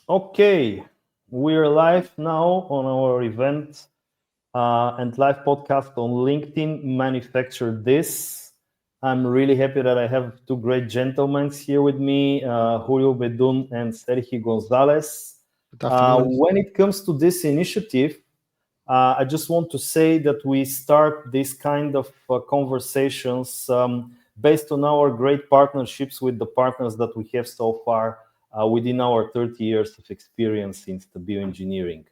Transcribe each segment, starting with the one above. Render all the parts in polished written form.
Okay, we're live now on our event and live podcast on LinkedIn. Manufacture this. I'm really happy that I have two great gentlemen here with me, Julio Bedun and Sergio Gonzalez. Good afternoon. When it comes to this initiative, I just want to say that we start this kind of conversations based on our great partnerships with the partners that we have so far within our 30 years of experience in Stabil Engineering.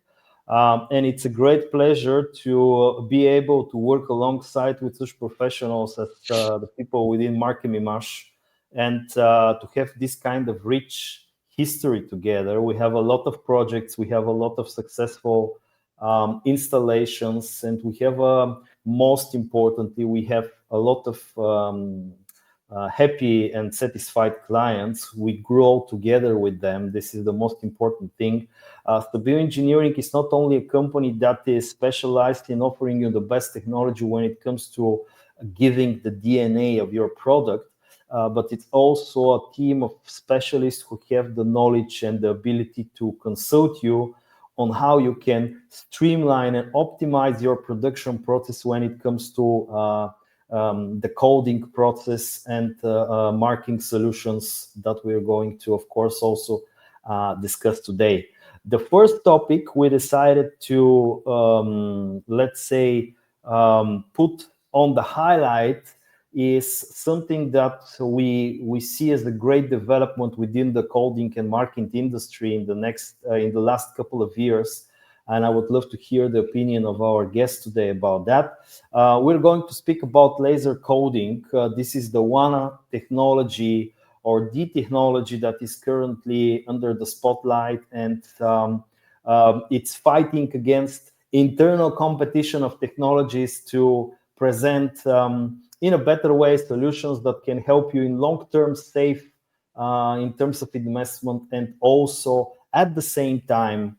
And it's a great pleasure to be able to work alongside with such professionals as the people within Markem-Imaje and to have this kind of rich history together. We have a lot of projects, we have a lot of successful installations, and we have, most importantly, we have a lot of happy and satisfied clients. We grow together with them. This is the most important thing. Stabil Engineering is not only a company that is specialized in offering you the best technology when it comes to giving the DNA of your product, but it's also a team of specialists who have the knowledge and the ability to consult you on how you can streamline and optimize your production process when it comes to the coding process and marking solutions that we're going to, of course, also discuss today. The first topic we decided to, let's say, put on the highlight is something that we see as a great development within the coding and marking industry in the last couple of years. And I would love to hear the opinion of our guest today about that. We're going to speak about laser coding. This is the one technology or the technology that is currently under the spotlight, and it's fighting against internal competition of technologies to present in a better way solutions that can help you in long-term safe in terms of investment, and also at the same time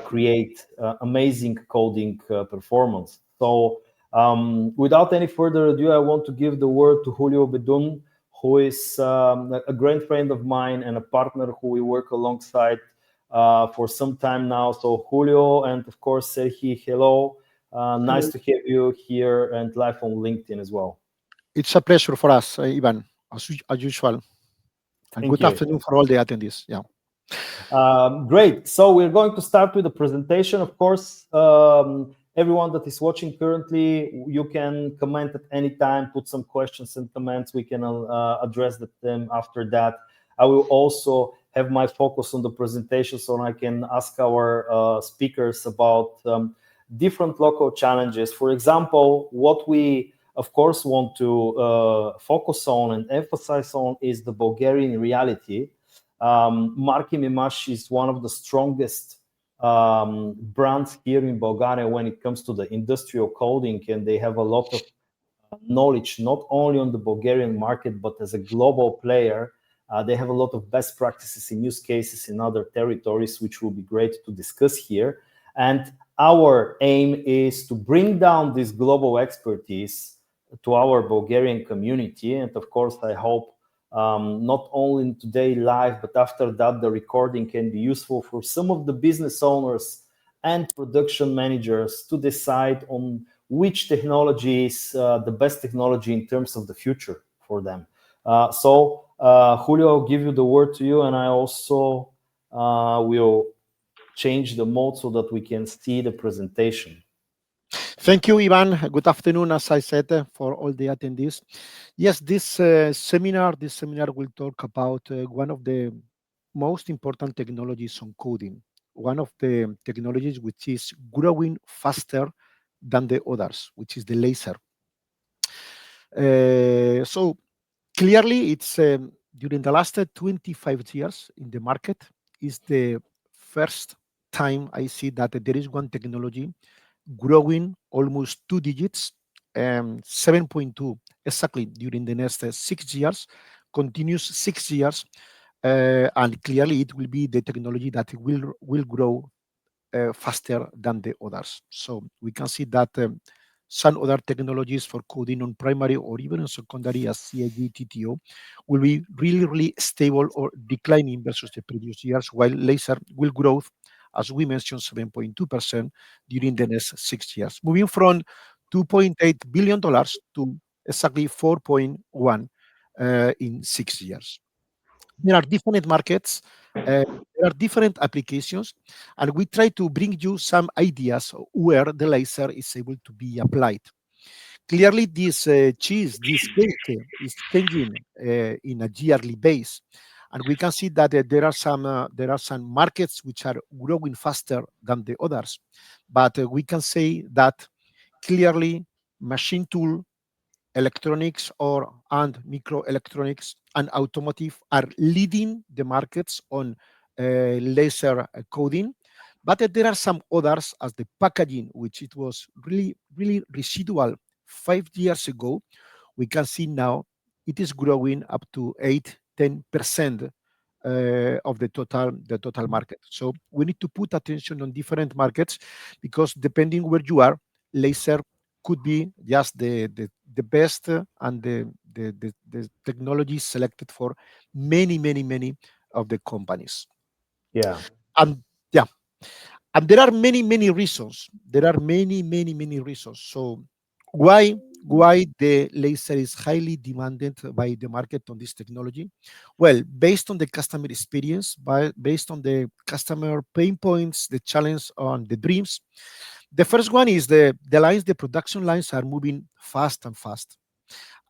create amazing coding performance. So without any further ado, I want to give the word to Julio Bedun, who is a great friend of mine and a partner who we work alongside for some time now. So Julio and of course Sergio, hello. Nice to have you here and live on LinkedIn as well. It's a pleasure for us, Ivan, as usual. And good afternoon for all the attendees. Yeah. Great. So we're going to start with the presentation. Of course, everyone that is watching currently, you can comment at any time, put some questions and comments. We can address them after that. I will also have my focus on the presentation so I can ask our speakers about different local challenges. For example, what we of course want to focus on and emphasize on is the Bulgarian reality. Markem-Imaje is one of the strongest brands here in Bulgaria when it comes to the industrial coding, and they have a lot of knowledge not only on the Bulgarian market but as a global player. They have a lot of best practices in use cases in other territories, which will be great to discuss here. And our aim is to bring down this global expertise to our Bulgarian community. And of course, I hope not only in today live, but after that, the recording can be useful for some of the business owners and production managers to decide on which technology is the best technology in terms of the future for them. So Julio, I'll give you the word to you, and I also will change the mode so that we can see the presentation. Thank you, Ivan. Good afternoon, as I said, for all the attendees. Yes, this seminar will talk about one of the most important technologies on coding, one of the technologies which is growing faster than the others, which is the laser. So clearly, it's during the last 25 years in the market, is the first time I see that there is one technology growing almost 2 digits, 7.2 exactly during the next 6 years, continuous 6 years, and clearly it will be the technology that will grow faster than the others. So we can see that some other technologies for coding on primary or even on secondary as CIG, TTO will be really, really stable or declining versus the previous years, while laser will grow, as we mentioned, 7.2% during the next 6 years, moving from $2.8 billion to exactly 4.1 in 6 years. There are different markets, there are different applications, and we try to bring you some ideas where the laser is able to be applied. Clearly, this this cake is changing in a yearly base, and we can see that there are some markets which are growing faster than the others. But we can say that clearly, machine tool, electronics and microelectronics and automotive are leading the markets on laser coding, but there are some others as the packaging, which it was really, really residual 5 years ago. We can see now it is growing up to 8-10% of the total market. So we need to put attention on different markets, because depending where you are, laser could be just the best and the technology selected for many of the companies. Yeah. And yeah, and there are many reasons. There are many reasons. So why the laser is highly demanded by the market on this technology? Well, based on the customer experience, based on the customer pain points, the challenge on the dreams. The first one is the lines, the production lines are moving fast,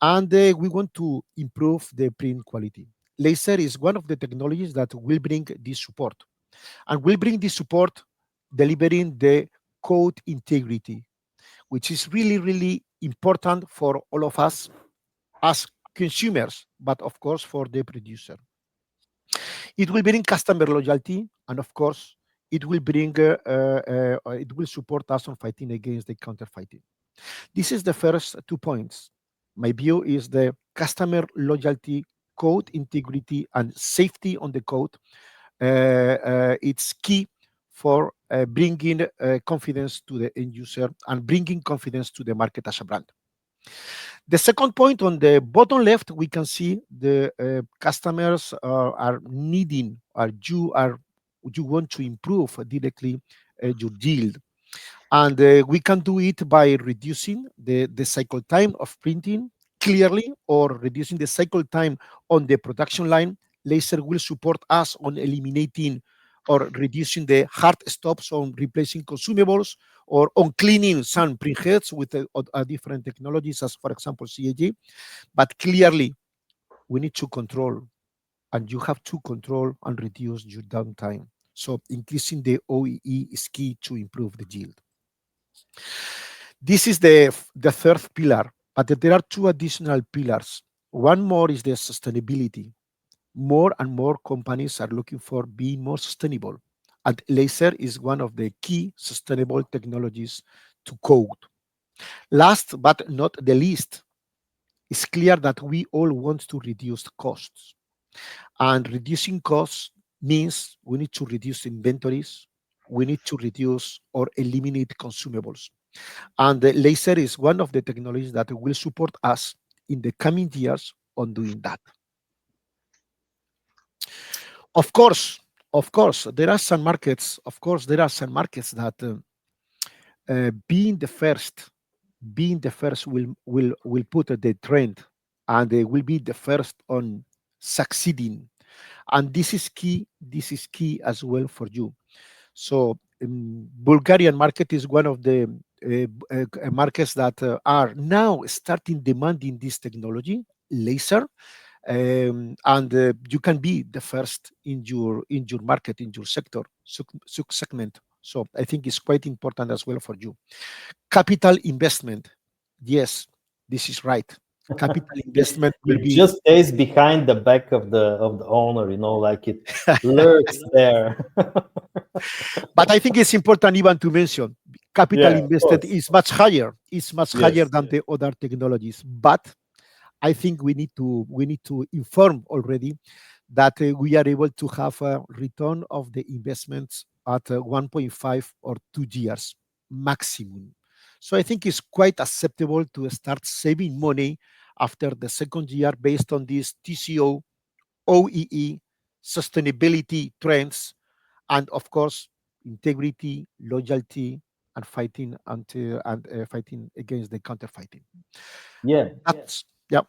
and we want to improve the print quality. Laser is one of the technologies that will bring this support, and will bring this support delivering the code integrity, which is really important for all of us as consumers, but of course for the producer. It will bring customer loyalty, and of course, it will support us on fighting against the counterfeiting. This is the first 2 points. My view is the customer loyalty, code integrity, and safety on the code. It's key for bringing confidence to the end user and bringing confidence to the market as a brand. The second point, on the bottom left, we can see the customers are needing, or you want to improve directly your yield. And we can do it by reducing the cycle time of printing clearly, or reducing the cycle time on the production line. Laser will support us on eliminating or reducing the hard stops on replacing consumables, or on cleaning some printheads with different technologies, as for example CAG. But clearly, we need to control, and you have to control and reduce your downtime. So increasing the OEE is key to improve the yield. This is the third pillar, but there are 2 additional pillars. One more is the sustainability. More and more companies are looking for being more sustainable, and laser is one of the key sustainable technologies to code. Last but not the least, it's clear that we all want to reduce costs, and reducing costs means we need to reduce inventories, we need to reduce or eliminate consumables. And the laser is one of the technologies that will support us in the coming years on doing that. Of course, there are some markets. Of course, there are some markets that being the first will put the trend, and they will be the first on succeeding. And this is key. This is key as well for you. So Bulgarian market is one of the markets that are now starting demanding this technology, laser, and you can be the first in your market, in your sector, segment. So I think it's quite important as well for you. Capital investment, yes, this is right. Capital investment will It be just stays behind the back of the owner, like it lurks there. But I think it's important even to mention capital invested is much higher. It's much higher than the other technologies. But I think we need to inform already that we are able to have a return of the investments at 1.5 or 2 years maximum. So I think it's quite acceptable to start saving money after the second year based on these TCO, OEE, sustainability trends, and of course, integrity, loyalty, and fighting fighting against the counterfeiting. Yeah. That's yeah.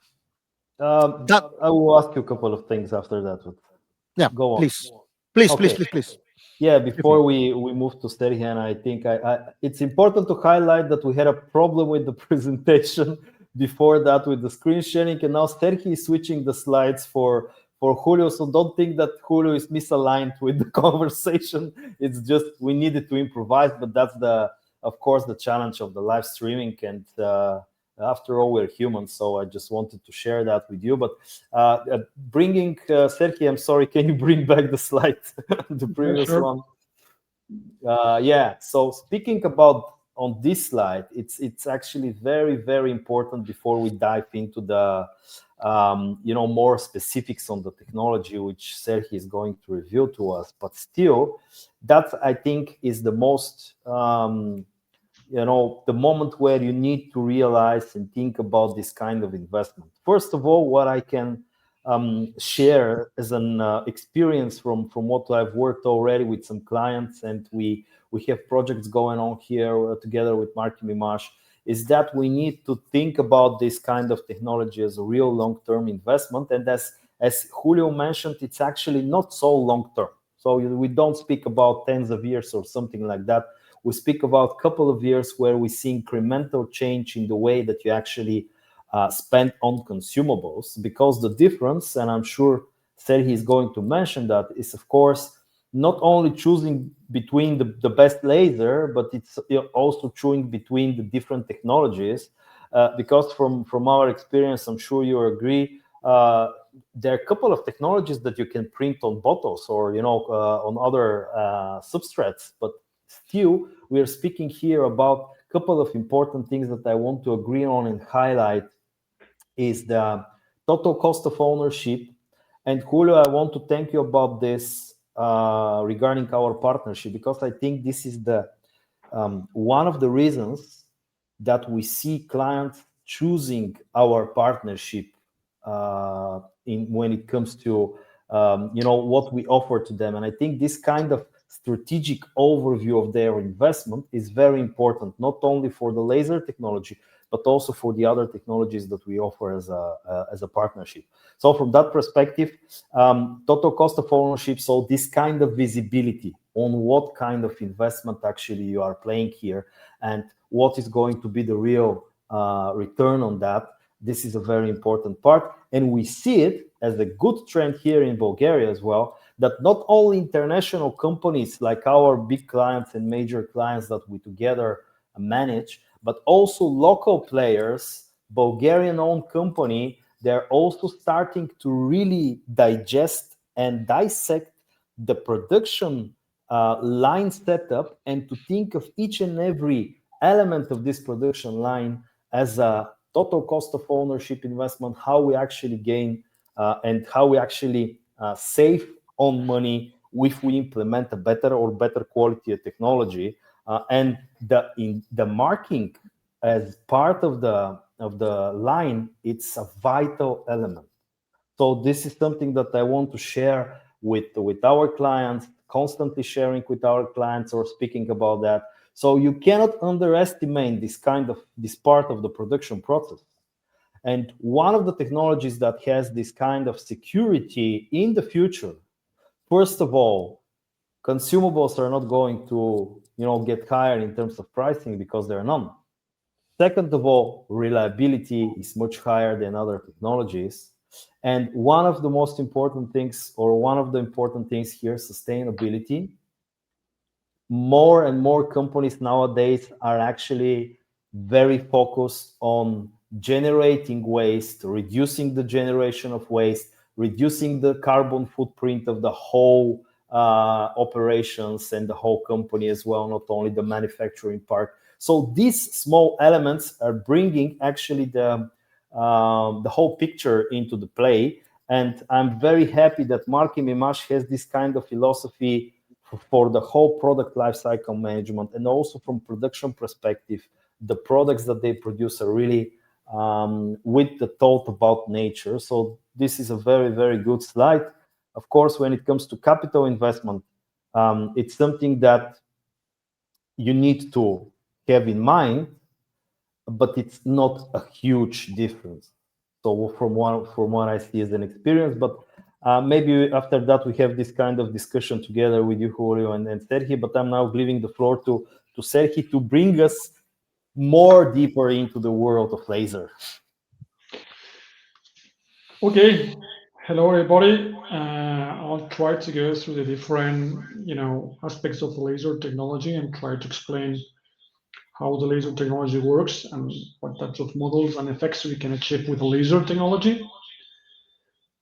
I will ask you a couple of things after that. But Yeah, go on. Please. Yeah, before we move to Serhian, I think it's important to highlight that we had a problem with the presentation before that with the screen sharing, and now Serhi is switching the slides for Julio. So don't think that Julio is misaligned with the conversation. It's just we needed to improvise, but that's of course the challenge of the live streaming, and after all, we're humans, so I just wanted to share that with you. But bringing Serhi, I'm sorry, can you bring back the slide, the previous one? Yeah. So speaking about on this slide, it's actually very, very important before we dive into the more specifics on the technology, which Serhi is going to reveal to us. But still, that I think is the most the moment where you need to realize and think about this kind of investment. First of all, what I can share as an experience from what I've worked already with some clients, and we have projects going on here together with Markem-Imaje, is that we need to think about this kind of technology as a real long-term investment. And as Julio mentioned, it's actually not so long-term. So we don't speak about tens of years or something like that. We speak about a couple of years where we see incremental change in the way that you actually spend on consumables, because the difference, and I'm sure Serhi is going to mention that, is of course not only choosing between the best laser, but it's also choosing between the different technologies, because from our experience, I'm sure you agree, there are a couple of technologies that you can print on bottles or on other substrates, but still, we are speaking here about a couple of important things that I want to agree on and highlight is the total cost of ownership. And Julio, I want to thank you about this regarding our partnership, because I think this is the one of the reasons that we see clients choosing our partnership when it comes to what we offer to them. And I think this kind of strategic overview of their investment is very important, not only for the laser technology, but also for the other technologies that we offer as a partnership. So from that perspective, total cost of ownership, so this kind of visibility on what kind of investment actually you are playing here and what is going to be the real return on that, this is a very important part. And we see it as a good trend here in Bulgaria as well, that not only international companies like our big clients and major clients that we together manage, but also local players, Bulgarian-owned company, they're also starting to really digest and dissect the production line setup and to think of each and every element of this production line as a total cost of ownership investment, how we actually gain and how we actually save on money if we implement a better quality of technology, and the marking as part of the line, it's a vital element. So this is something that I want to share with our clients, constantly sharing with our clients or speaking about that. So you cannot underestimate this part of the production process. And one of the technologies that has this kind of security in the future, first of all, consumables are not going to get higher in terms of pricing because there are none. Second of all, reliability is much higher than other technologies. And one of the most important things, or one of the important things here, sustainability. More and more companies nowadays are actually very focused on generating waste, reducing the generation of waste, reducing the carbon footprint of the whole operations and the whole company as well, not only the manufacturing part. So these small elements are bringing actually the whole picture into the play. And I'm very happy that Markem-Imaje has this kind of philosophy for the whole product lifecycle management, and also from production perspective, the products that they produce are really with the thought about nature. So this is a very, very good slide. Of course, when it comes to capital investment, it's something that you need to have in mind, but it's not a huge difference. So from what I see as an experience, but maybe after that we have this kind of discussion together with you, Julio and Sergi. But I'm now giving the floor to Sergi to bring us more deeper into the world of laser. Okay, hello everybody. I'll try to go through the different, aspects of the laser technology and try to explain how the laser technology works and what types of models and effects we can achieve with the laser technology.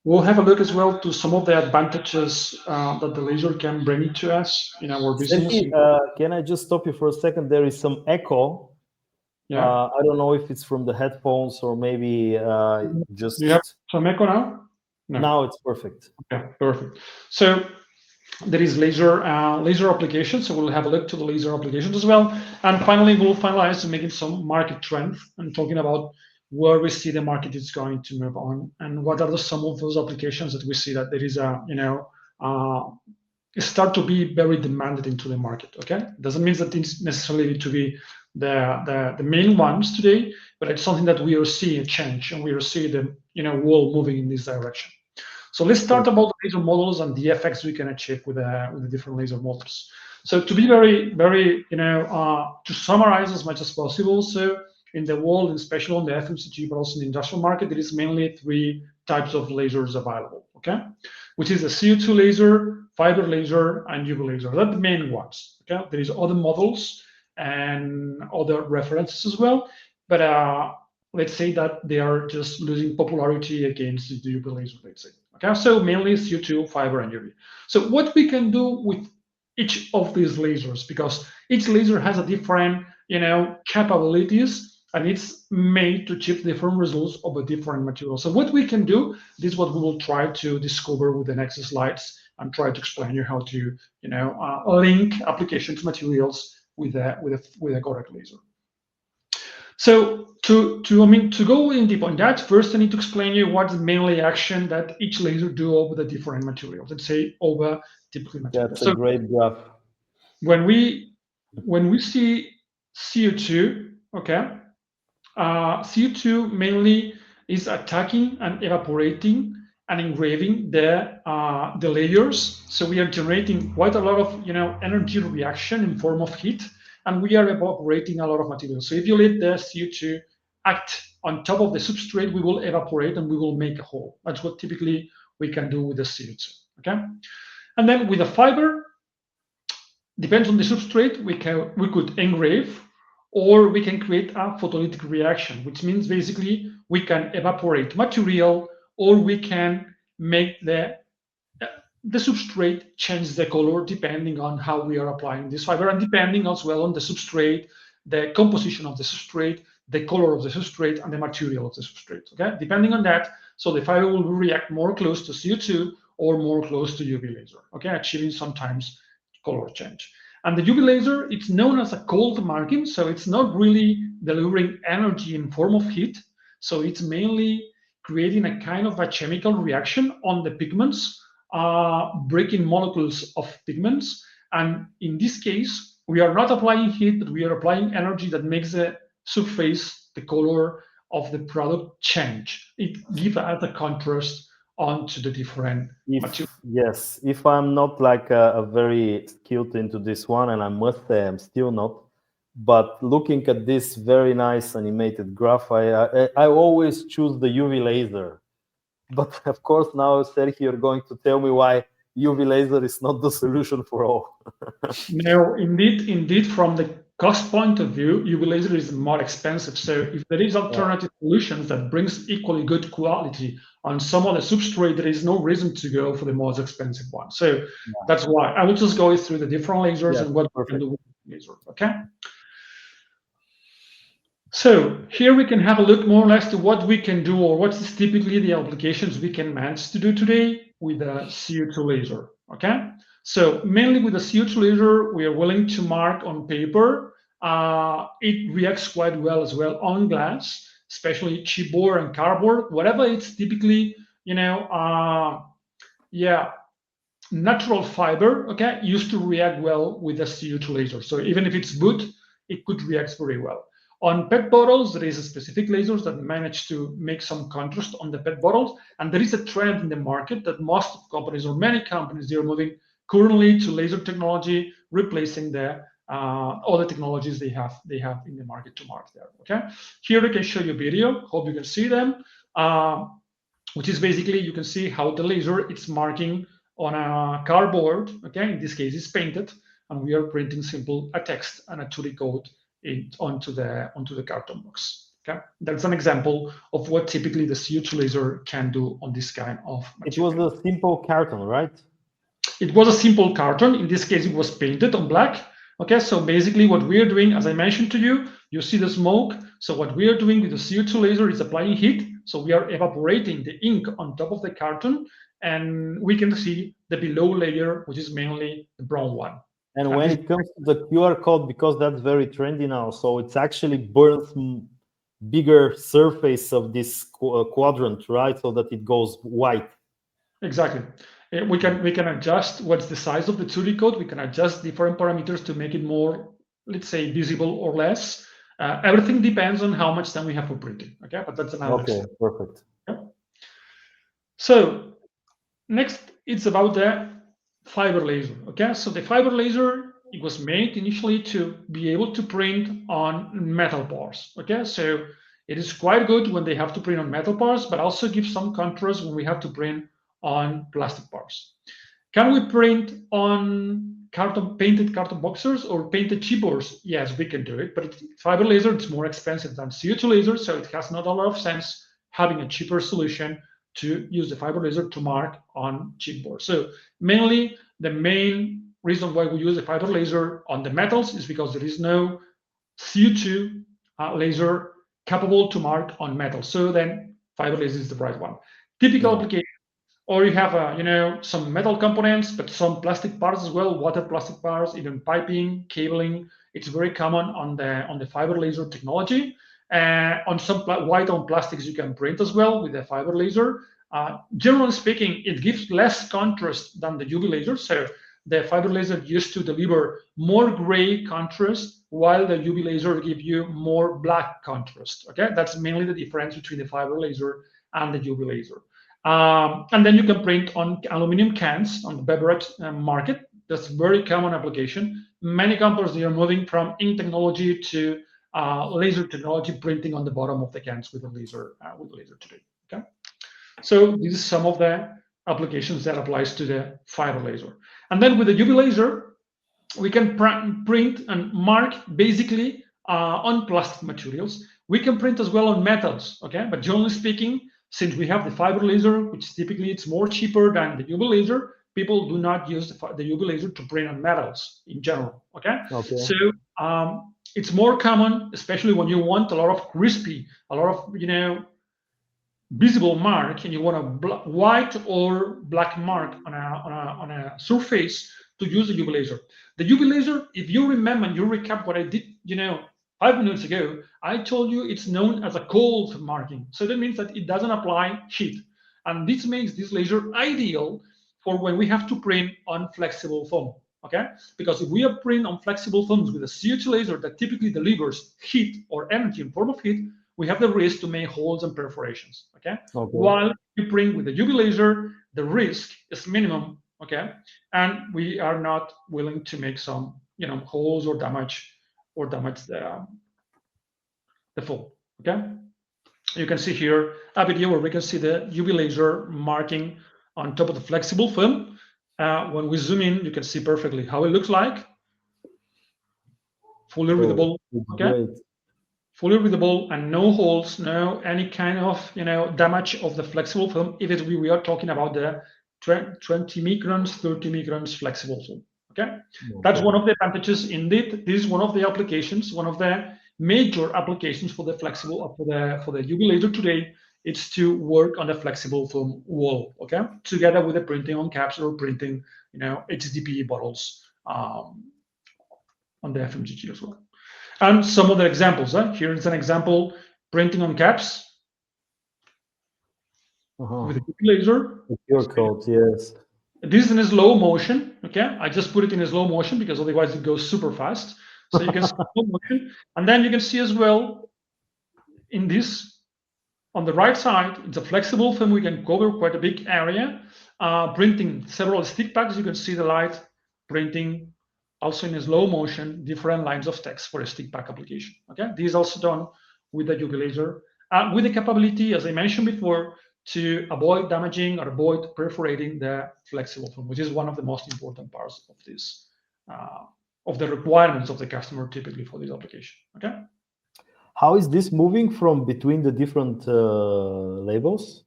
We'll have a look as well to some of the advantages that the laser can bring to us in our business. Sergi, can I just stop you for a second? There is some echo. Yeah. I don't know if it's from the headphones or maybe just. Do you have some echo now? No. Now it's perfect. Okay, perfect. So there is laser applications. So we'll have a look to the laser applications as well. And finally, we'll finalize making some market trends and talking about where we see the market is going to move on and what are some of those applications that we see that there is start to be very demanded into the market. Okay, doesn't mean that it's necessarily to be the main ones today, but it's something that we are seeing a change and we are seeing the world moving in this direction. So let's start about the laser models and the effects we can achieve with the different laser models. So to be very, very, to summarize as much as possible, so in the world, especially on the FMCG, but also in the industrial market, there is mainly 3 types of lasers available, okay? Which is the CO2 laser, fiber laser, and UV laser. They're the main ones, okay? There is other models and other references as well, but let's say that they are just losing popularity against the UV laser, let's say. Okay, so mainly CO2, fiber, and UV. So what we can do with each of these lasers, because each laser has a different, capabilities, and it's made to achieve different results of a different material. So what we can do, this is what we will try to discover with the next slides and try to explain you how to, link applications materials with a correct laser. So to go in deep on that, first I need to explain you what's mainly action that each laser do over the different materials. Let's say over typically materials. That's a great graph. When we see CO2, okay, CO2 mainly is attacking and evaporating and engraving the layers. So we are generating quite a lot of energy reaction in form of heat, and we are evaporating a lot of material. So if you let the CO2 act on top of the substrate, we will evaporate and we will make a hole. That's what typically we can do with the CO2, okay? And then with the fiber, depends on the substrate, we could engrave, or we can create a photolytic reaction, which means basically we can evaporate material, or we can make the substrate change the color depending on how we are applying this fiber, and depending as well on the substrate, the composition of the substrate, the color of the substrate, and the material of the substrate, okay? Depending on that, so the fiber will react more close to CO2 or more close to UV laser, okay? Achieving sometimes color change. And the UV laser, it's known as a cold marking, so it's not really delivering energy in form of heat, so it's mainly creating a kind of a chemical reaction on the pigments, breaking molecules of pigments. And in this case, we are not applying heat, but we are applying energy that makes the surface, the color of the product change. It gives us a contrast onto the different materials. Yes, if I'm not like a very skilled into this one, and I must say I'm still not, but looking at this very nice animated graph, I always choose the UV laser. But of course, now, Sergio, you're going to tell me why UV laser is not the solution for all. No, indeed, from the cost point of view, UV laser is more expensive. So if there is alternative solutions that brings equally good quality on some of the substrate, there is no reason to go for the most expensive one. So that's why I will just go through the different lasers and what we can do with laser. Okay. So here we can have a look more or less to what we can do, or what is typically the applications we can manage to do today with a CO2 laser, okay? So mainly with the CO2 laser, we are willing to mark on paper it reacts quite well as well on glass, especially chipboard and cardboard, whatever it's typically, natural fiber, okay, used to react well with the CO2 laser. So even if it's wood, it could react very well. On PET bottles, there is a specific lasers that manage to make some contrast on the PET bottles, and there is a trend in the market that most companies, or many companies, they are moving currently to laser technology, replacing the other technologies they have in the market to mark there. Okay, here I can show you a video. Hope you can see them, which is basically you can see how the laser it's marking on a cardboard. Okay, in this case, it's painted, and we are printing simple a text and a 2D code onto the carton box. Okay, that's an example of what typically the CO2 laser can do on this kind of material. It was a simple carton, right? It was a simple carton. In this case, it was painted on black. Okay, so basically what we are doing, as I mentioned to you, you see the smoke. So what we are doing with the CO2 laser is applying heat. So we are evaporating the ink on top of the carton, and we can see the below layer, which is mainly the brown one. And when it comes to the QR code, because that's very trendy now, so it's actually burns bigger surface of this quadrant, right? So that it goes white. Exactly. We can adjust what's the size of the 2D code. We can adjust different parameters to make it more, let's say, visible or less. Everything depends on how much time we have for printing. Okay, but that's another. Okay, perfect. Okay. So next, it's about the fiber laser. Okay, so the fiber laser, it was made initially to be able to print on metal parts. Okay, so it is quite good when they have to print on metal parts, but also gives some contrast when we have to print on plastic parts. Can we print on painted carton boxes or painted chipboards? Yes, we can do it, but fiber laser, it's more expensive than CO2 laser, so it has not a lot of sense having a cheaper solution to use the fiber laser to mark on chipboard. So mainly the main reason why we use the fiber laser on the metals is because there is no CO2 laser capable to mark on metal. So then fiber laser is the right one. Typical application, or you have some metal components, but some plastic parts as well, water plastic parts, even piping, cabling. It's very common on the fiber laser technology. On some white on plastics, you can print as well with the fiber laser. Generally speaking, it gives less contrast than the UV laser. So the fiber laser used to deliver more gray contrast, while the UV laser gives you more black contrast. Okay, that's mainly the difference between the fiber laser and the UV laser. And then you can print on aluminum cans on the beverage market. That's a very common application. Many companies, they are moving from ink technology to laser technology, printing on the bottom of the cans with a laser today. Okay, so this is some of the applications that applies to the fiber laser. And then with the UV laser, we can print and mark basically on plastic materials. We can print as well on metals. Okay, but generally speaking, since we have the fiber laser, which typically it's more cheaper than the UV laser, people do not use the UV laser to print on metals in general. Okay. So it's more common, especially when you want a lot of crispy, a lot of visible mark, and you want a white or black mark on a surface, to use the UV laser. The UV laser, if you remember and you recap what I did, 5 minutes ago, I told you it's known as a cold marking. So that means that it doesn't apply heat. And this makes this laser ideal for when we have to print on flexible foam. Okay, because if we are print on flexible foams with a CO2 laser that typically delivers heat or energy in form of heat, we have the risk to make holes and perforations. Okay, while you print with the UV laser, the risk is minimum. Okay, and we are not willing to make some holes or damage the foam. Okay, you can see here a video where we can see the UV laser marking on top of the flexible foam. When we zoom in, you can see perfectly how it looks like. Fully readable. Okay, fully readable, and no holes, no any kind of damage of the flexible foam. If we are talking about the 20 microns, 30 microns flexible foam. Okay, that's one of the advantages. Indeed, this is one of the applications, one of the major applications for the flexible for the UV laser today. It's to work on the flexible foam wall. Okay, together with the printing on caps or printing HDPE bottles on the FMCG as well. And some other examples. Here is an example: printing on caps with a laser. Your code, yes. This is in a slow motion. Okay, I just put it in a slow motion because otherwise it goes super fast. So you can see slow motion, and then you can see as well in this on the right side, it's a flexible film. We can cover quite a big area. Printing several stick packs. You can see the light printing also in a slow motion, different lines of text for a stick pack application. Okay, this is also done with the UV laser with the capability, as I mentioned before, to avoid damaging or avoid perforating the flexible film, which is one of the most important parts of this, of the requirements of the customer typically for this application. Okay. How is this moving from between the different labels?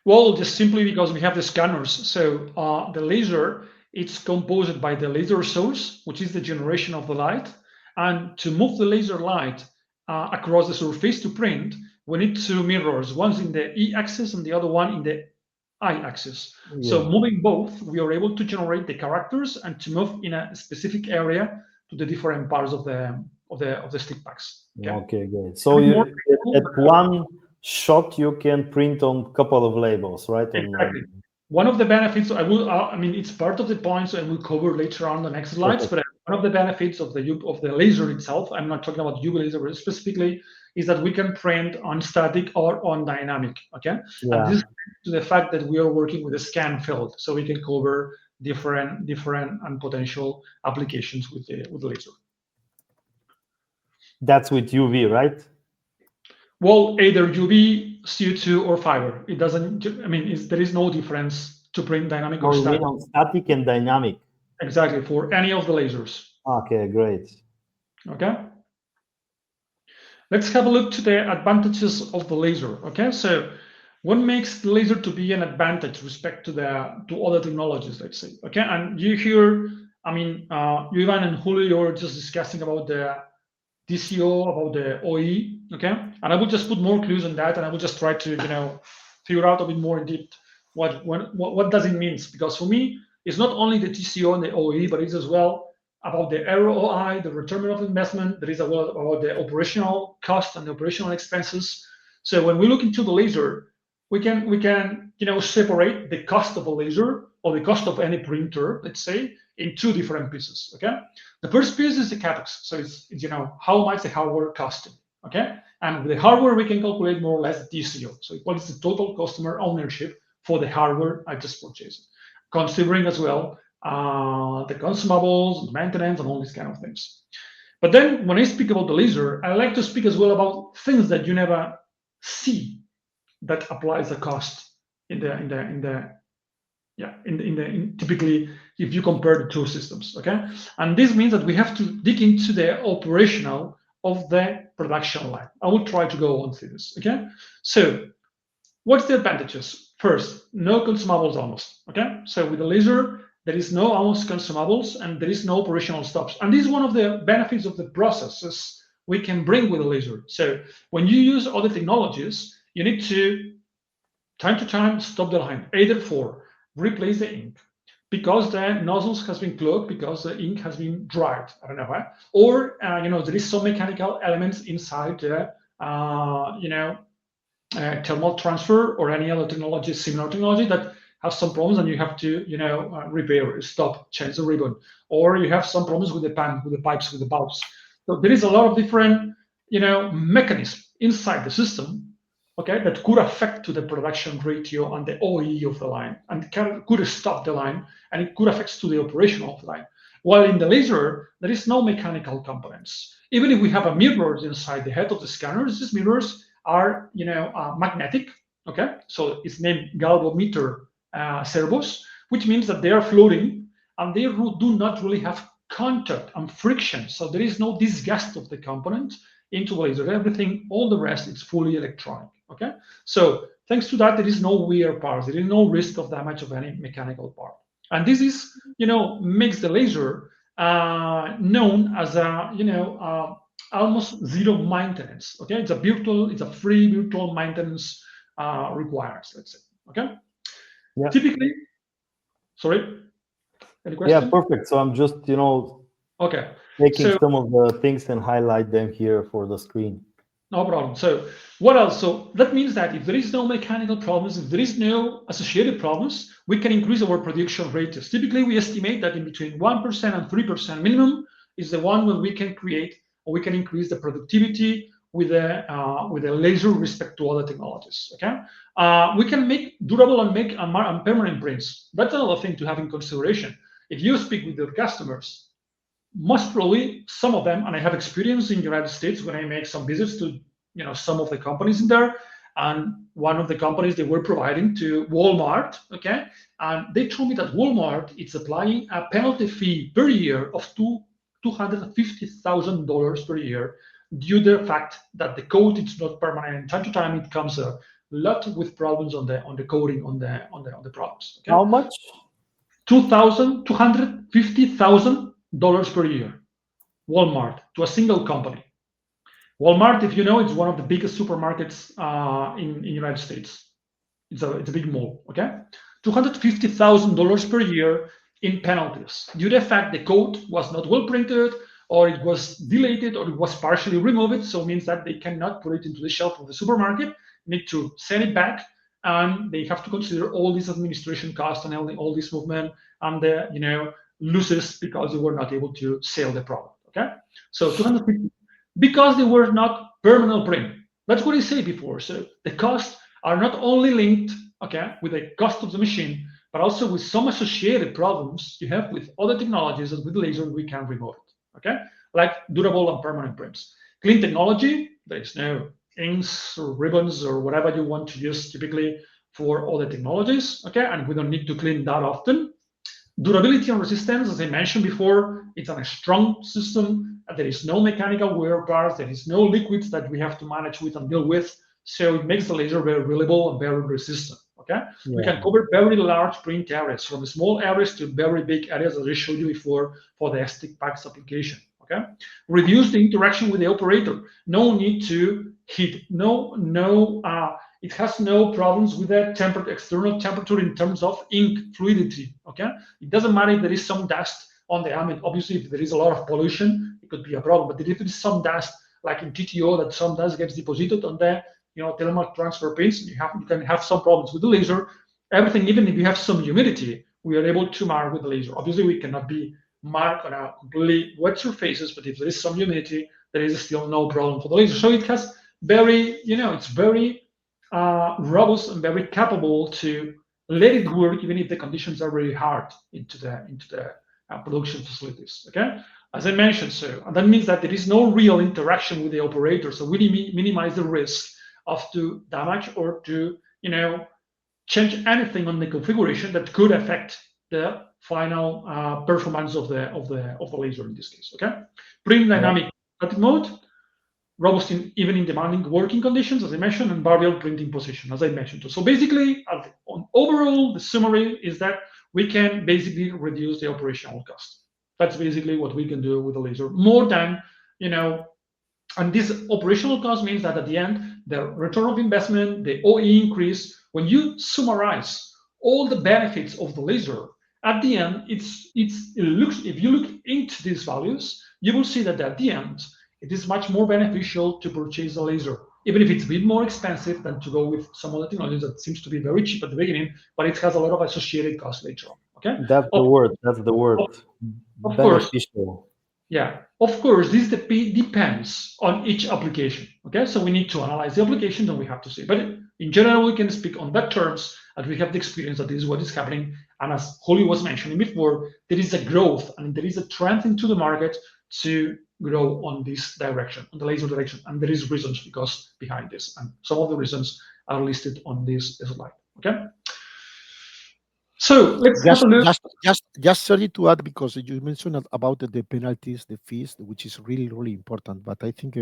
Well, just simply because we have the scanners. So the laser, it's composed by the laser source, which is the generation of the light. And to move the laser light across the surface to print, we need two mirrors, one's in the E-axis and the other one in the I-axis. Yeah. So moving both, we are able to generate the characters and to move in a specific area to the different parts of the stick packs. Okay, great. So you at one shot you can print on a couple of labels, right? Exactly. One of the benefits, I mean, it's part of the points I will cover later on the next slides. Okay. But one of the benefits of the laser itself, I'm not talking about UV laser specifically, is that we can print on static or on dynamic. Okay, yeah. And this is to the fact that we are working with a scan field, so we can cover different and potential applications with the laser. That's with UV, right? Well, either UV, CO2, or fiber. It doesn't. I mean, there is no difference to print dynamic or static. On static and dynamic. Exactly, for any of the lasers. Okay, great. Okay. Let's have a look to the advantages of the laser. Okay, so what makes the laser to be an advantage with respect to other technologies, let's say. Okay, and you hear, I mean, Ivan and Julio are just discussing about the TCO, about the OE. Okay, and I will just put more clues on that, and I will just try to figure out a bit more in depth what does it mean, because for me it's not only the TCO and the OE, but it's as well about the ROI, the return of investment. There is a lot about the operational cost and the operational expenses. So when we look into the laser, we can separate the cost of a laser or the cost of any printer, let's say, in two different pieces. Okay, the first piece is the capex. So it's how much the hardware costing. Okay, and with the hardware we can calculate more or less the TCO. So what is the total customer ownership for the hardware I just purchased, considering as well the consumables, the maintenance, and all these kind of things. But then when I speak about the laser, I like to speak as well about things that you never see that applies the cost typically if you compare the two systems. Okay, and this means that we have to dig into the operational of the production line. I will try to go on through this. Okay, so what's the advantages? First, no consumables almost. Okay, so with the laser there is no almost consumables and there is no operational stops. And this is one of the benefits of the processes we can bring with a laser. So when you use other technologies, you need to, time to time, stop the line, either for replace the ink, because the nozzles has been clogged, because the ink has been dried, I don't know why, or there is some mechanical elements inside the thermal transfer or any other technology, similar technology that have some problems and you have to repair, stop, change the ribbon, or you have some problems with the pan, with the pipes, with the valves. So there is a lot of different mechanisms inside the system, okay, that could affect to the production ratio and the OE of the line, and could stop the line, and it could affect to the operation of the line. While in the laser there is no mechanical components. Even if we have a mirror inside the head of the scanners, these mirrors are magnetic. Okay, so it's named galvanometer servos, which means that they are floating and they do not really have contact and friction. So there is no disgust of the component into the laser. Everything, all the rest, is fully electronic. Okay, so thanks to that, there is no wear parts. There is no risk of damage of any mechanical part. And this is, makes the laser known as a almost zero maintenance. Okay, it's a free virtual maintenance requires, let's say. Okay. Yeah. Typically, sorry, any question? Yeah, perfect. So I'm just, Okay. taking some of the things and highlight them here for the screen. No problem. So what else? So that means that if there is no mechanical problems, if there is no associated problems, we can increase our production rates. Typically, we estimate that in between 1% and 3% minimum is the one when we can create or we can increase the productivity with a laser with respect to other technologies. Okay, we can make durable and permanent prints. That's another thing to have in consideration. If you speak with your customers, most probably some of them, and I have experience in the United States when I make some visits to some of the companies in there, and one of the companies they were providing to Walmart, okay, and they told me that Walmart is applying a penalty fee per year of $250,000 per year due to the fact that the code is not permanent. And time to time it comes a lot with problems on the coding on the products. Okay? How much? $250,000 per year, Walmart, to a single company. Walmart, if you know, it's one of the biggest supermarkets in the United States. It's a big mall, okay? $250,000 per year in penalties due to the fact the code was not well printed, or it was deleted, or it was partially removed. So it means that they cannot put it into the shelf of the supermarket, need to send it back, and they have to consider all these administration costs and all this movement and the losses because they were not able to sell the product. Okay, so 250 because they were not permanent print. That's what I said before. So the costs are not only linked, okay, with the cost of the machine, but also with some associated problems you have with other technologies that with laser we can remove it. Okay, like durable and permanent prints. Clean technology, there is no inks or ribbons or whatever you want to use typically for other technologies. Okay, and we don't need to clean that often. Durability and resistance, as I mentioned before, it's a strong system. There is no mechanical wear parts. There is no liquids that we have to manage with and deal with. So it makes the laser very reliable and very resistant. Okay, we can cover very large print areas, from small areas to very big areas, as I showed you before for the stick packs application. Okay, reduce the interaction with the operator. No need to heat. It has no problems with the external temperature in terms of ink fluidity. Okay, it doesn't matter if there is some dust on the amp. Obviously, if there is a lot of pollution, it could be a problem. But if there is some dust, like in TTO, that some dust gets deposited on the thermal transfer pins, you can have some problems with the laser. Everything, even if you have some humidity, we are able to mark with the laser. Obviously, we cannot be marked on a completely wet surfaces, but if there is some humidity, there is still no problem for the laser. So it has very, it's very robust and very capable to let it work even if the conditions are very hard into the production facilities. Okay, as I mentioned, so and that means that there is no real interaction with the operator, so we minimize the risk of to damage or to change anything on the configuration that could affect the final performance of the laser in this case. Okay, print dynamic mode, robust even in demanding working conditions, as I mentioned, and variable printing position, as I mentioned. So basically, on overall, the summary is that we can basically reduce the operational cost. That's basically what we can do with the laser. More than, and this operational cost means that at the end, the return of investment, the OE increase, when you summarize all the benefits of the laser, at the end, if you look into these values, you will see that at the end, it is much more beneficial to purchase a laser, even if it's a bit more expensive than to go with some other technologies that seems to be very cheap at the beginning, but it has a lot of associated costs later on. Okay, that's the word. Of beneficial. Course. Yeah, of course, this depends on each application. Okay, so we need to analyze the application, and we have to see. But in general, we can speak on that terms, as we have the experience that this is what is happening. And as Holly was mentioning before, there is a growth and there is a trend into the market to grow on this direction, on the laser direction, and there is reasons behind this, and some of the reasons are listed on this slide. Okay. So let's have a look. Just sorry to add, because you mentioned about the penalties, the fees, which is really, really important. But I think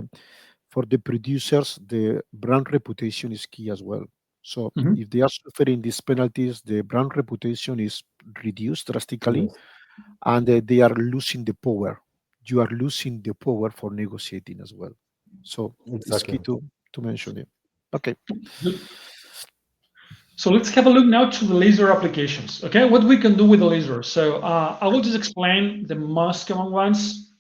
for the producers, the brand reputation is key as well. So if they are suffering these penalties, the brand reputation is reduced drastically, and they are losing the power. You are losing the power for negotiating as well. So it's key to mention it. Okay. So let's have a look now to the laser applications. Okay, what we can do with the laser. So I will just explain the most common ones.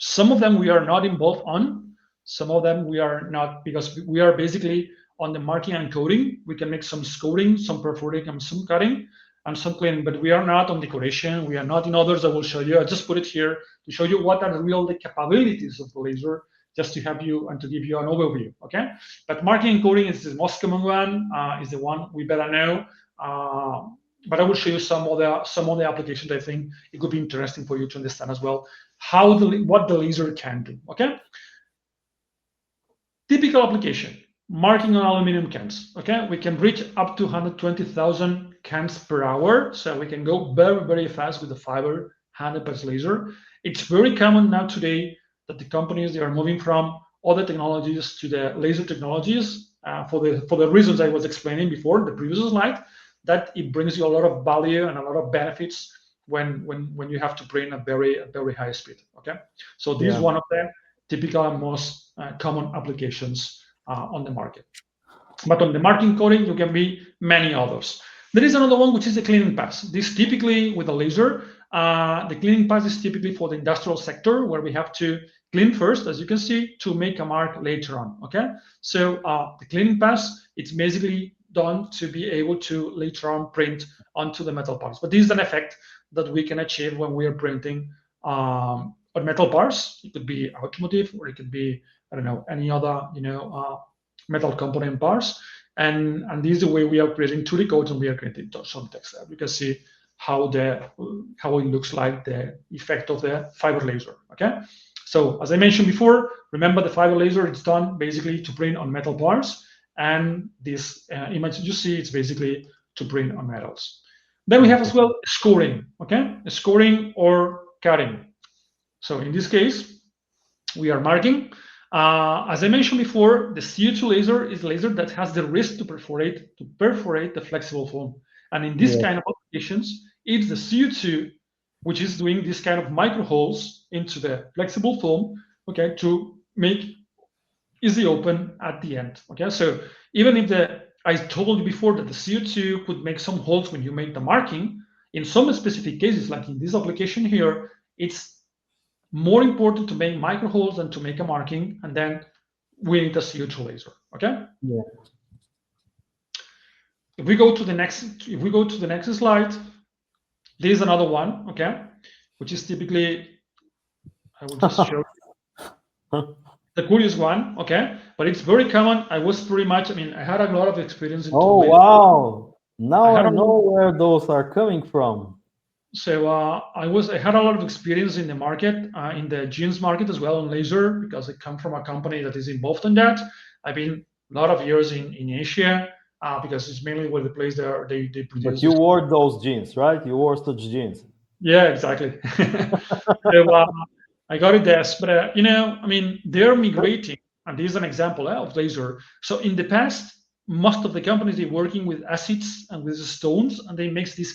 Some of them we are not involved on. Some of them we are not, because we are basically on the marking and coding. We can make some scoring, some perforating, and some cutting, and some cleaning, but we are not on decoration. We are not in others. I will show you. I just put it here to show you what are the capabilities of the laser, just to have you and to give you an overview. Okay, but marking and coding is the most common one. Is the one we better know. But I will show you some of the applications. I think it could be interesting for you to understand as well what the laser can do. Okay. Typical application: marking on aluminum cans. Okay, we can reach up to 120,000 cans per hour, so we can go very, very fast with the fiber 100% laser. It's very common now today that the companies, they are moving from other technologies to the laser technologies for the reasons I was explaining before in the previous slide, that it brings you a lot of value and a lot of benefits when you have to print at very high speed. Okay, so this is one of the typical and most common applications on the market. But on the marking coding, you can be many others. There is another one, which is the cleaning pass. This typically with a laser, the cleaning pass is typically for the industrial sector, where we have to clean first, as you can see, to make a mark later on. Okay, so the cleaning pass, it's basically done to be able to later on print onto the metal parts. But this is an effect that we can achieve when we are printing on metal parts. It could be automotive, or it could be, I don't know, any other metal component parts. And this is the way we are creating 2D codes, and we are creating some text there. You can see how it looks like, the effect of the fiber laser. Okay, so as I mentioned before, remember the fiber laser, it's done basically to print on metal parts, and this image you see, it's basically to print on metals. Then we have as well scoring. Okay, scoring or cutting. So in this case, we are marking. As I mentioned before, the CO2 laser is a laser that has the risk to perforate the flexible film. And in this kind of applications, it's the CO2 which is doing this kind of micro holes into the flexible film, okay, to make easy open at the end. Okay, so even if I told you before that the CO2 could make some holes when you make the marking, in some specific cases, like in this application here, it's more important to make micro holes than to make a marking, and then we need a CO2 laser. Okay. Yeah. If we go to the next slide, there is another one. Okay, which is typically, I will just show the curious one. Okay, but it's very common. I was pretty much, I had a lot of experience. Wow! Now I know where those are coming from. So I had a lot of experience in the market, in the jeans market as well on laser, because I come from a company that is involved in that. I've been a lot of years in Asia, because it's mainly where the place they produce. But you wore those jeans, right? You wore such jeans. Yeah, exactly. So I got it there, but they're migrating, and this is an example of laser. So in the past, most of the companies, they're working with acids and with stones, and they make this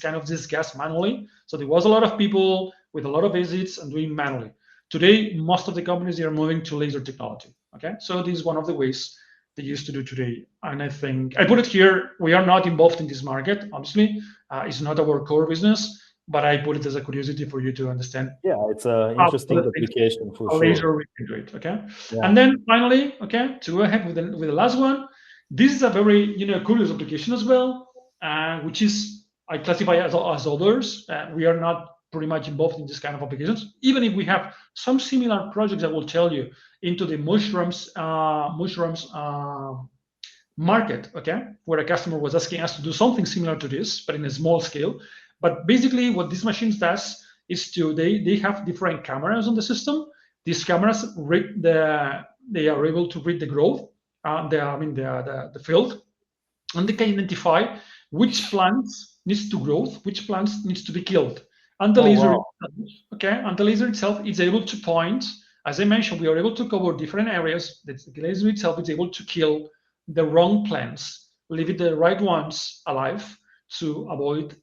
gas manually. So there was a lot of people with a lot of acids and doing manually. Today, most of the companies, they are moving to laser technology. Okay, so this is one of the ways they used to do today. And I think I put it here. We are not involved in this market, obviously. It's not our core business, but I put it as a curiosity for you to understand. Yeah, it's an interesting application for sure. Laser we can do it. Okay, and then finally, okay, to go ahead with the last one. This is a very curious application as well, which is I classify as others. We are not pretty much involved in this kind of applications, even if we have some similar projects I will tell you into the mushrooms market. Okay, where a customer was asking us to do something similar to this, but in a small scale. But basically, what these machines does is they have different cameras on the system. These cameras they are able to read the growth. The field, and they can identify which plants needs to grow, which plants needs to be killed. And the laser, and the laser itself is able to point. As I mentioned, we are able to cover different areas. The laser itself is able to kill the wrong plants, leave the right ones alive to avoid,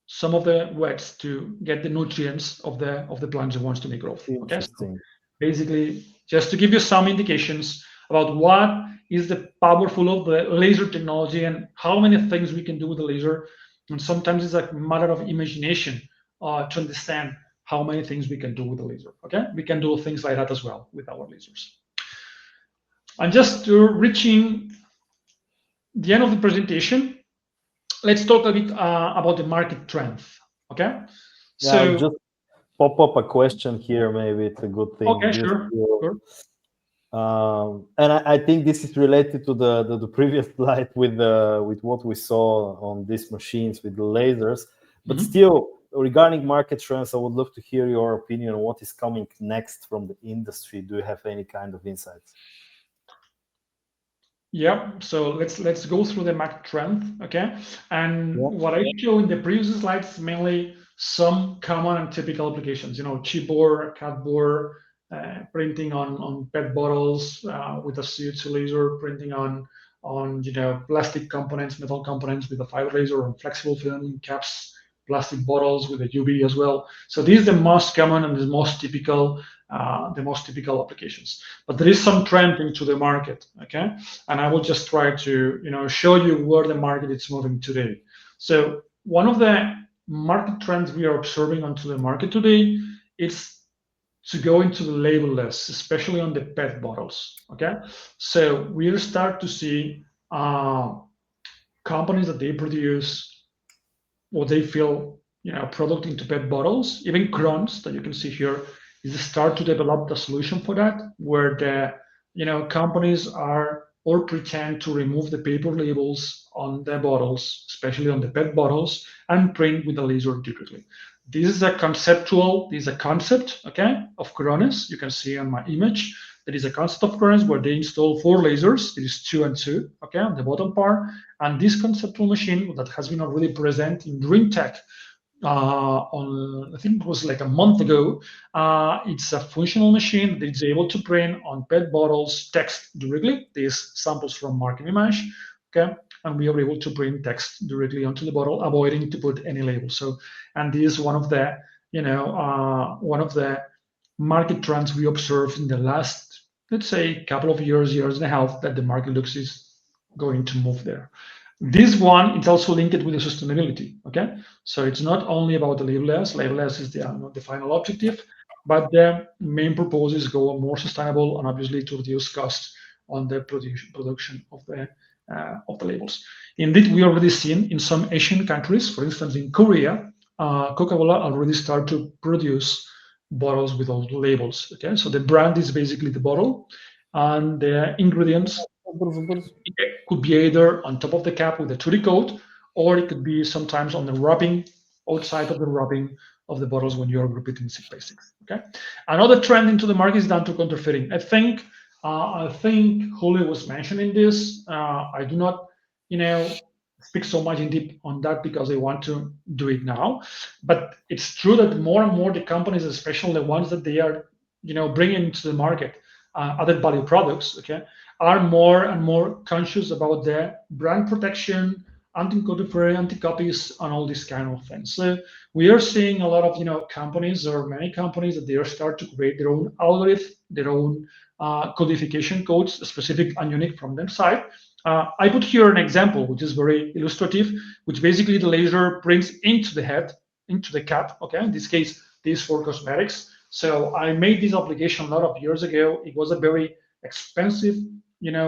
some of the weeds to get the nutrients of the plants that wants to make growth. Okay, so basically, just to give you some indications about what is the powerful of the laser technology and how many things we can do with the laser. And sometimes it's a matter of imagination to understand how many things we can do with the laser. Okay, we can do things like that as well with our lasers. And just reaching the end of the presentation, let's talk a bit about the market trend. Okay, so just pop up a question here. Maybe it's a good thing. Okay, sure. And I think this is related to the previous slide with what we saw on these machines with the lasers. But still, regarding market trends, I would love to hear your opinion on what is coming next from the industry. Do you have any kind of insights? Yeah, so let's go through the market trend, okay? And what I show in the previous slides is mainly some common and typical applications. Chipboard, cardboard, printing on PET bottles with a CO2 laser, printing on plastic components, metal components with a fiber laser, on flexible film caps, plastic bottles with a UV as well. So these are the most common and the most typical applications. But there is some trend into the market, okay? And I will just try to show you where the market is moving today. So one of the market trends we are observing onto the market today is to go into the labelless, especially on the PET bottles, okay? So we start to see companies that they produce what they feel product into PET bottles. Even Krones, that you can see here, is start to develop the solution for that, where the companies are or pretend to remove the paper labels on the bottles, especially on the PET bottles, and print with a laser directly. This is a concept, okay, of Krones. You can see on my image. There is a concept of Krones where they install 4 lasers. It is 2 and 2, okay, on the bottom part. And this conceptual machine that has been already present in DreamTech on, I think it was like a month ago. It's a functional machine that is able to print on PET bottles text directly. These samples from Markem-Imaje, okay, and we are able to print text directly onto the bottle, avoiding to put any label. So, and this is one of the market trends we observed in the last, let's say, couple of years and a half, that the market looks is going to move there. This one, it's also linked with the sustainability, okay? So it's not only about the labelless. Labelless is the final objective, but the main purpose is go more sustainable and obviously to reduce cost on the production of the labels. Indeed, we already seen in some Asian countries, for instance, in Korea, Coca-Cola already start to produce bottles with all the labels, okay? So the brand is basically the bottle, and the ingredients could be either on top of the cap with a 2D coat, or it could be sometimes on the wrapping, outside of the wrapping of the bottles when you are repeating 6x6. Okay. Another trend into the market is down to counterfeiting. I think Julio was mentioning this. I do not, speak so much in deep on that because I want to do it now. But it's true that more and more the companies, especially the ones that they are, bringing into the market, added value products, okay, are more and more conscious about their brand protection, anti-counterfeit, anti-copies, and all these kind of things. So we are seeing a lot of companies, or many companies, that they are start to create their own algorithm, their own codification codes, specific and unique from their side. I put here an example which is very illustrative, which basically the laser prints into the head, into the cap. Okay, in this case, this is for cosmetics. So I made this application a lot of years ago. It was a very expensive,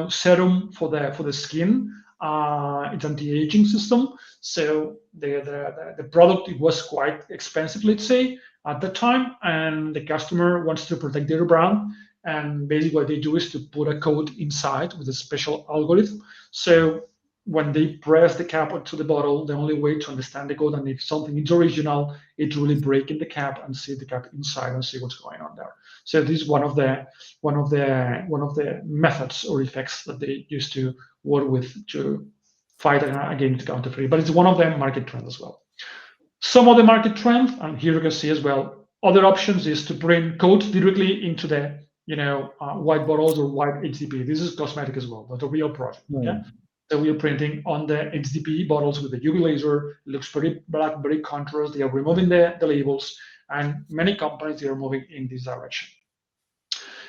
serum for the skin. It's anti-aging system. So the product, it was quite expensive, let's say, at the time, and the customer wants to protect their brand. And basically what they do is to put a code inside with a special algorithm. So when they press the cap onto the bottle, the only way to understand the code, and if something is original, it really break in the cap and see the cap inside and see what's going on there. So this is one of the methods or effects that they used to work with to fight against counterfeit. But it's one of the market trends as well. Some of the market trends, and here you can see as well, other options is to print codes directly into the white bottles or white HDP. This is cosmetic as well, but a real project. Okay. So we are printing on the HDP bottles with the UV laser. It looks very black, very contrast. They are removing the labels, and many companies, they are moving in this direction.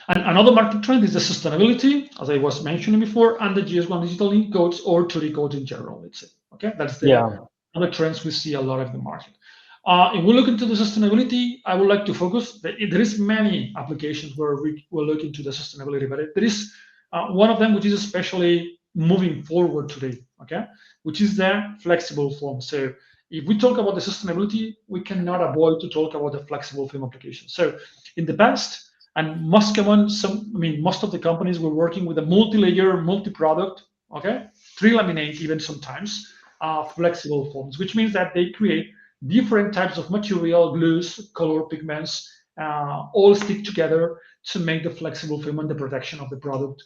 And another market trend is the sustainability, as I was mentioning before, and the GS1 digital ink codes or 2D codes in general, let's say. Okay, that's the other trends we see a lot of the market. If we look into the sustainability, I would like to focus. There is many applications where we will look into the sustainability, but there is one of them which is especially moving forward today, okay, which is the flexible film. So if we talk about the sustainability, we cannot avoid to talk about the flexible film application. So in the past, and most common, most of the companies were working with a multi-layer, multi-product, okay, pre-laminate even sometimes, flexible films, which means that they create different types of material, glues, color, pigments, all stick together to make the flexible film and the protection of the product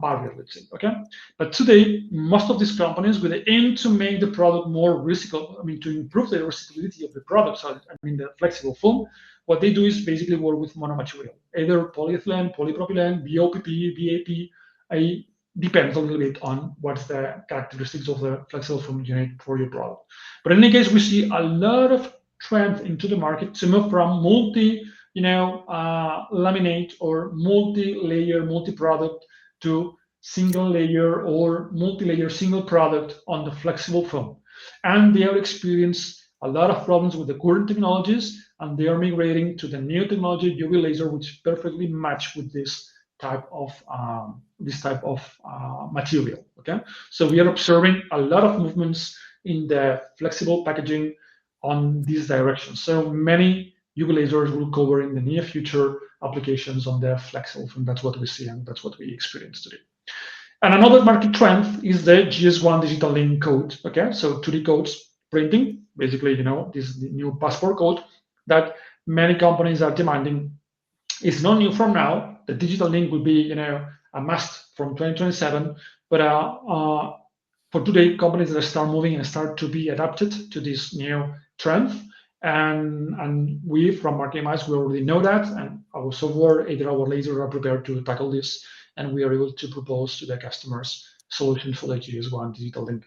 barrier, let's say, okay? But today, most of these companies, with the aim to make the product more recyclable, to improve the recyclability of the product, so the flexible film, what they do is basically work with monomaterial, either polyethylene, polypropylene, BOPP, BAP, depends a little bit on what's the characteristics of the flexible film you need for your product. But in any case, we see a lot of trend into the market to move from laminate or multi-layer, multi-product to single layer or multi-layer single product on the flexible film. And they have experienced a lot of problems with the current technologies, and they are migrating to the new technology, UV laser, which perfectly match with this type of material. Okay, so we are observing a lot of movements in the flexible packaging on this direction. So many UV lasers will cover in the near future applications on the flexible film. That's what we see, and that's what we experience today. And another market trend is the GS1 digital link code. Okay, so 2D codes printing, basically, this new passport code that many companies are demanding. It's not new from now. The digital link will be, a must from 2027. But for today, companies that start moving and start to be adapted to this new trend, and we from Markem-Imaje, we already know that, and our software, either our lasers are prepared to tackle this, and we are able to propose to the customers solutions for the GS1 digital link.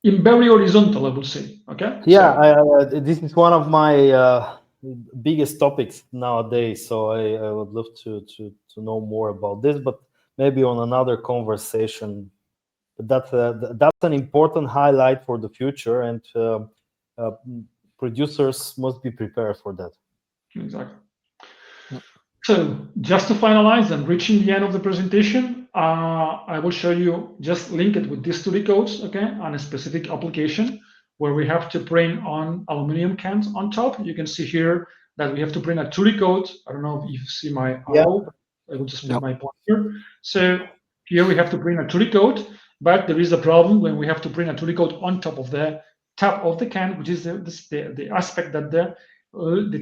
In very horizontal, I would say. Okay. Yeah, so, this is one of my biggest topics nowadays. So I would love to know more about this, but maybe on another conversation. But that's an important highlight for the future, and producers must be prepared for that. Exactly. So just to finalize and reaching the end of the presentation, I will show you, just link it with these 2D codes, okay, on a specific application where we have to print on aluminum cans on top. You can see here that we have to print a 2D code. I don't know if you see my arrow. I will just put my pointer. So here we have to print a 2D code, but there is a problem when we have to print a 2D code on top of the top of the can, which is the aspect that the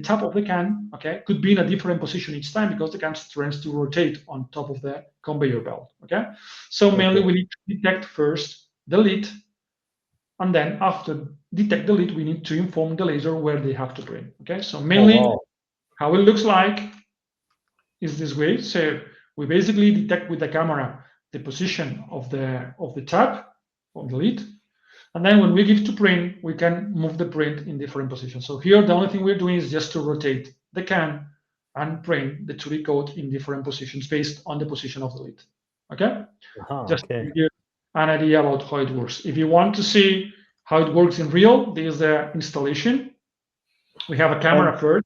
top of the can, okay, could be in a different position each time because the can tends to rotate on top of the conveyor belt, okay? So mainly we need to detect first the lid, and then after detect the lid, we need to inform the laser where they have to print, okay? So mainly how it looks like is this way. So we basically detect with the camera the position of the top of the lid, and then when we give to print, we can move the print in different positions. So here, the only thing we're doing is just to rotate the can and print the 2D code in different positions based on the position of the lid. Okay? Just to give you an idea about how it works. If you want to see how it works in real, this is the installation. We have a camera first.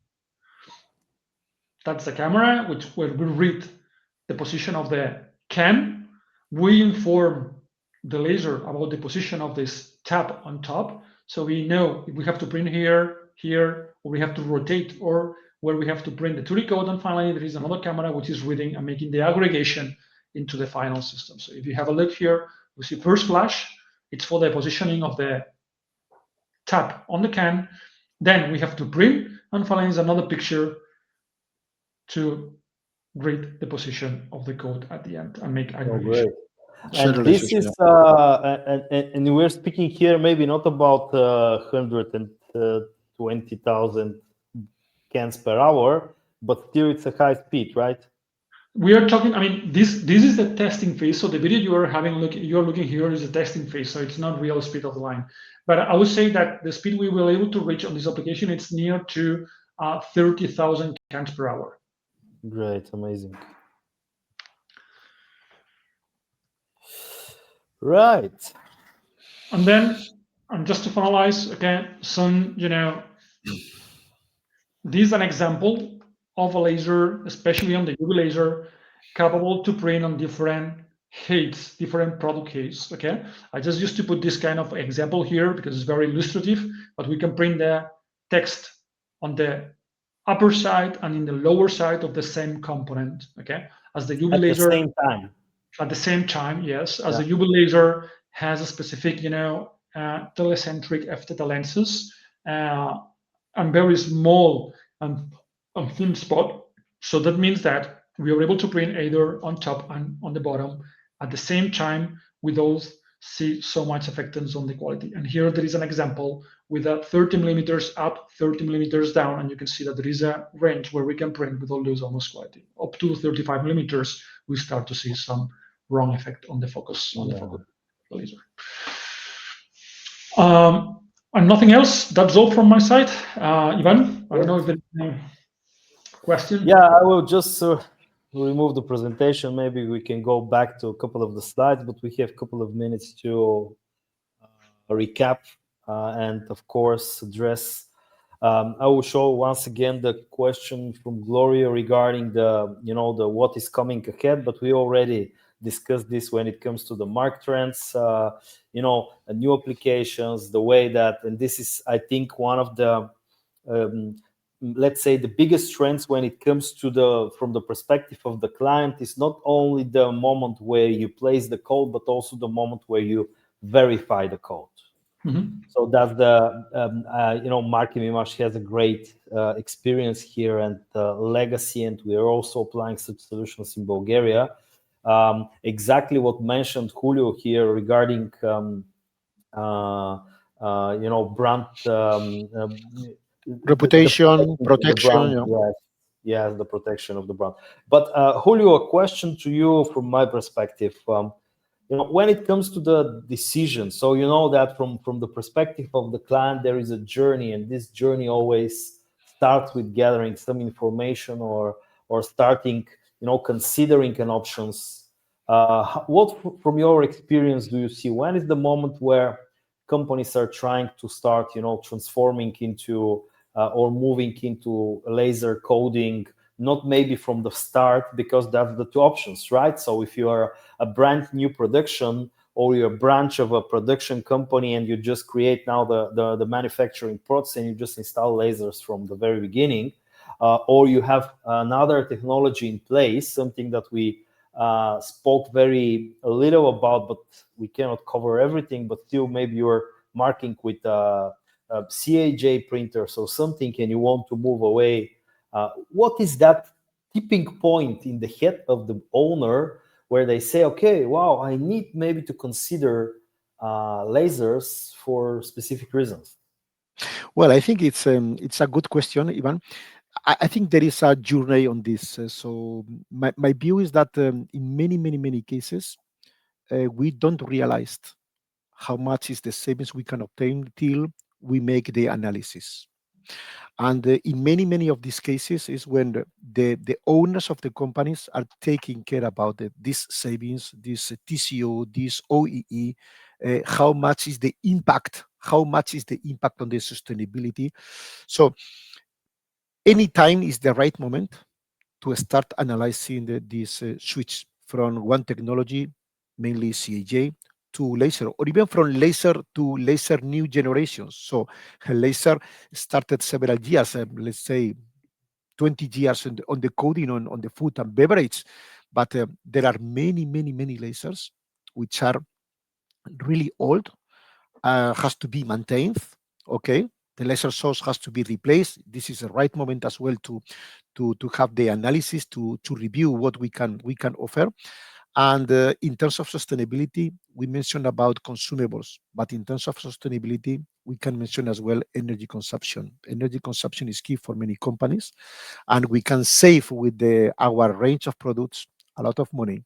That's the camera, where we read the position of the can. We inform the laser about the position of this tab on top, so we know if we have to print here, or we have to rotate, or where we have to print the 2D code. And finally, there is another camera which is reading and making the aggregation into the final system. So if you have a look here, we see first flash, it's for the positioning of the tab on the can. Then we have to print, and finally is another picture to read the position of the code at the end and make aggregation. And this is, and we're speaking here maybe not about 120,000 cans per hour, but still it's a high speed, right? We are talking, this is the testing phase. So the video you're looking here is the testing phase. So it's not real speed of the line. But I would say that the speed we will able to reach on this application, it's near to 30,000 cans per hour. Great, amazing. Right. And then And just to finalize, okay, this is an example of a laser, especially on the UV laser, capable to print on different heights, different product heights, okay? I just used to put this kind of example here because it's very illustrative, but we can print the text on the upper side and in the lower side of the same component, okay? As the UV At laser. the same time. At the same time, yes. As the UV laser has a specific, telecentric f-theta lenses, and very small and thin spot. So that means that we are able to print either on top and on the bottom at the same time without see so much affectance on the quality. And here there is an example with a 30 millimeters up, 30 millimeters down, and you can see that there is a range where we can print without lose almost quality. Up to 35 millimeters, we start to see some wrong effect on the focus on the focus laser. And nothing else. That's all from my side. Ivan, I don't know if there's any question. Yeah, I will just remove the presentation. Maybe we can go back to a couple of the slides, but we have a couple of minutes to recap and, of course, address. I will show once again the question from Gloria regarding the what is coming ahead, but we already discussed this when it comes to the market trends, new applications, the way that, and this is, I think, one of the let's say the biggest trends when it comes to from the perspective of the client is not only the moment where you place the code, but also the moment where you verify the code. Mm-hmm. So that's the Markem-Imaje has a great experience here and legacy, and we are also applying such solutions in Bulgaria. Exactly what mentioned Julio here regarding brand reputation, protection. Yes, the protection of the brand. But Julio, a question to you from my perspective. When it comes to the decision, so you know that from the perspective of the client, there is a journey, and this journey always starts with gathering some information or starting, considering an options. What, from your experience, do you see? When is the moment where companies are trying to start, transforming into or moving into laser coding? Not maybe from the start, because that's the two options, right? So if you are a brand new production or you're a branch of a production company and you just create now the manufacturing process and you just install lasers from the very beginning, or you have another technology in place, something that we spoke very little about, but we cannot cover everything, but still maybe you're marking with CAJ printers or something and you want to move away. What is that tipping point in the head of the owner where they say, okay, wow, I need maybe to consider lasers for specific reasons? Well, I think it's a good question, Ivan. I think there is a journey on this. So my view is that in many cases, we don't realize how much is the savings we can obtain till we make the analysis. And in many of these cases is when the owners of the companies are taking care about these savings, this TCO, this OEE, how much is the impact, on the sustainability. So any time is the right moment to start analyzing this switch from one technology, mainly CAJ, to laser, or even from laser to laser new generations. So laser started several years, let's say 20 years on the coding on the food and beverage, but there are many lasers which are really old, has to be maintained. Okay, the laser source has to be replaced. This is the right moment as well to have the analysis to review what we can offer. And in terms of sustainability, we mentioned about consumables, but in terms of sustainability, we can mention as well energy consumption. Energy consumption is key for many companies, and we can save with our range of products a lot of money,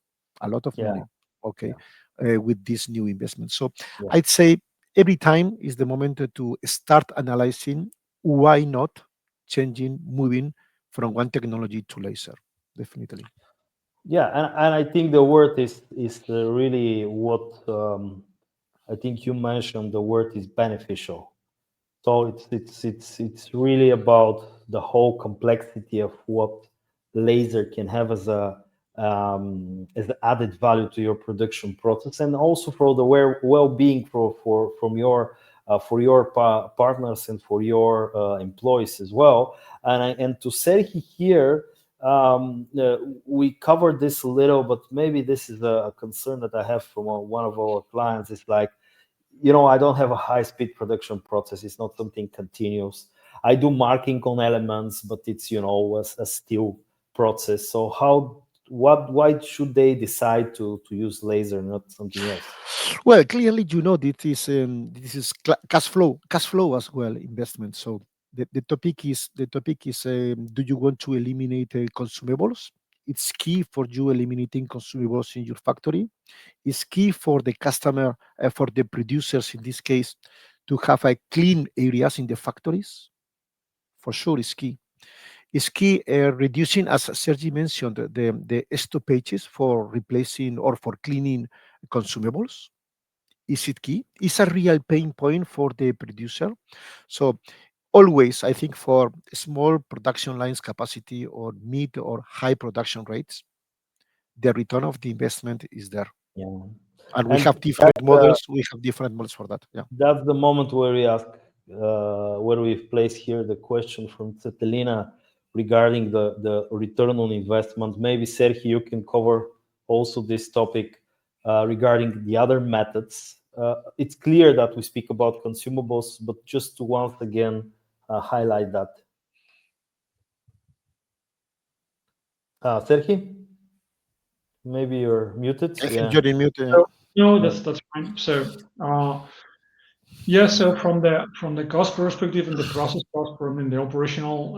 okay, with this new investment. So I'd say every time is the moment to start analyzing why not moving from one technology to laser, definitely. Yeah, and I think the word is really what I think you mentioned the word is beneficial. So it's really about the whole complexity of what laser can have as added value to your production process, and also for the well-being from your partners and for your employees as well. And to say here, we covered this a little, but maybe this is a concern that I have from one of our clients. It's like, I don't have a high-speed production process. It's not something continuous. I do marking on elements, but it's a still process. So why should they decide to use laser, not something else? Well, clearly, this is cash flow as well, investment. So the topic is do you want to eliminate consumables? It's key for you eliminating consumables in your factory. It's key for the customer, for the producers in this case, to have clean areas in the factories. For sure, it's key. It's key reducing, as Sergi mentioned, the stoppages for replacing or for cleaning consumables. Is it key? It's a real pain point for the producer. So always, I think for small production lines capacity or mid or high production rates, the return of the investment is there. Yeah. And we have different models. We have different models for that. Yeah. That's the moment where we ask, where we place here the question from Cetelina regarding the return on investment. Maybe Sergio, you can cover also this topic regarding the other methods. It's clear that we speak about consumables, but just to once again highlight that. Sergio, maybe you're muted. You're muted. No, that's fine. So so from the cost perspective and the process cost from the operational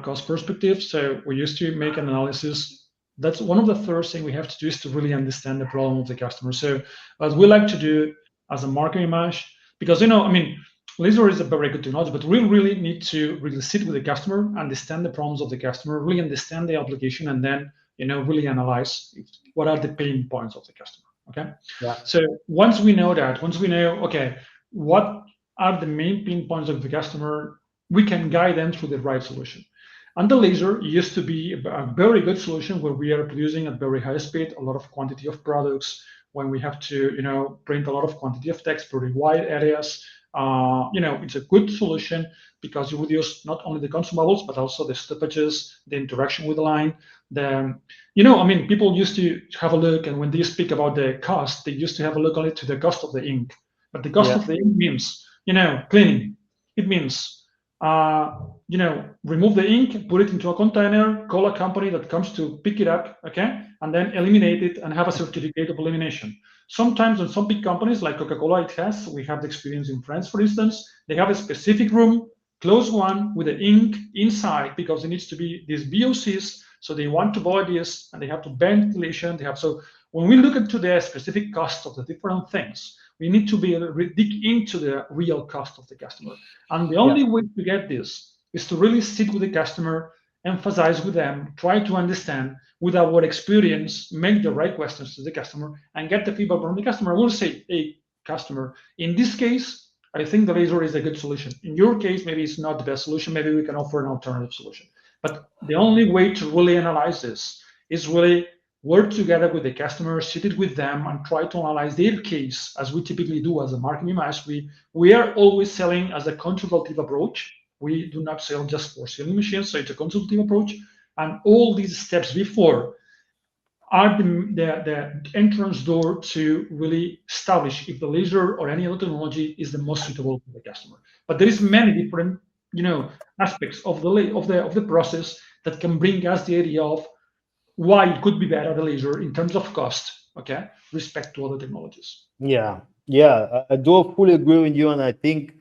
cost perspective, so we used to make an analysis. That's one of the first thing we have to do is to really understand the problem of the customer. So as we like to do as a Markem-Imaje, because laser is a very good technology, but we really need to really sit with the customer, understand the problems of the customer, really understand the application, and then really analyze what are the pain points of the customer. Okay. Yeah. So once we know okay, what are the main pain points of the customer, we can guide them through the right solution. And the laser used to be a very good solution where we are producing at very high speed, a lot of quantity of products, when we have to print a lot of quantity of text, very wide areas. It's a good solution because you reduce not only the consumables, but also the stoppages, the interaction with the line. People used to have a look, and when they speak about the cost, they used to have a look only to the cost of the ink. But the cost of the ink means, cleaning. It means, remove the ink, put it into a container, call a company that comes to pick it up, okay, and then eliminate it and have a certificate of elimination. Sometimes in some big companies like Coca-Cola, we have the experience in France, for instance, they have a specific room, closed one, with the ink inside because it needs to be these VOCs. So they want to avoid this, and they have to ventilation. So when we look into the specific cost of the different things, we need to dig into the real cost of the customer. And the only way to get this is to really sit with the customer, emphasize with them, try to understand with our experience, make the right questions to the customer, and get the feedback from the customer. We'll say, hey, customer, in this case, I think the laser is a good solution. In your case, maybe it's not the best solution. Maybe we can offer an alternative solution. But the only way to really analyze this is really work together with the customer, sit it with them, and try to analyze their case, as we typically do as a Markem-Imaje. We are always selling as a consultative approach. We do not sell just for selling machines, so it's a consultative approach. And all these steps before are the entrance door to really establish if the laser or any other technology is the most suitable for the customer. But there is many different aspects of the process that can bring us the idea of why it could be better, the laser, in terms of cost, okay, respect to other technologies. Yeah, I do fully agree with you, and I think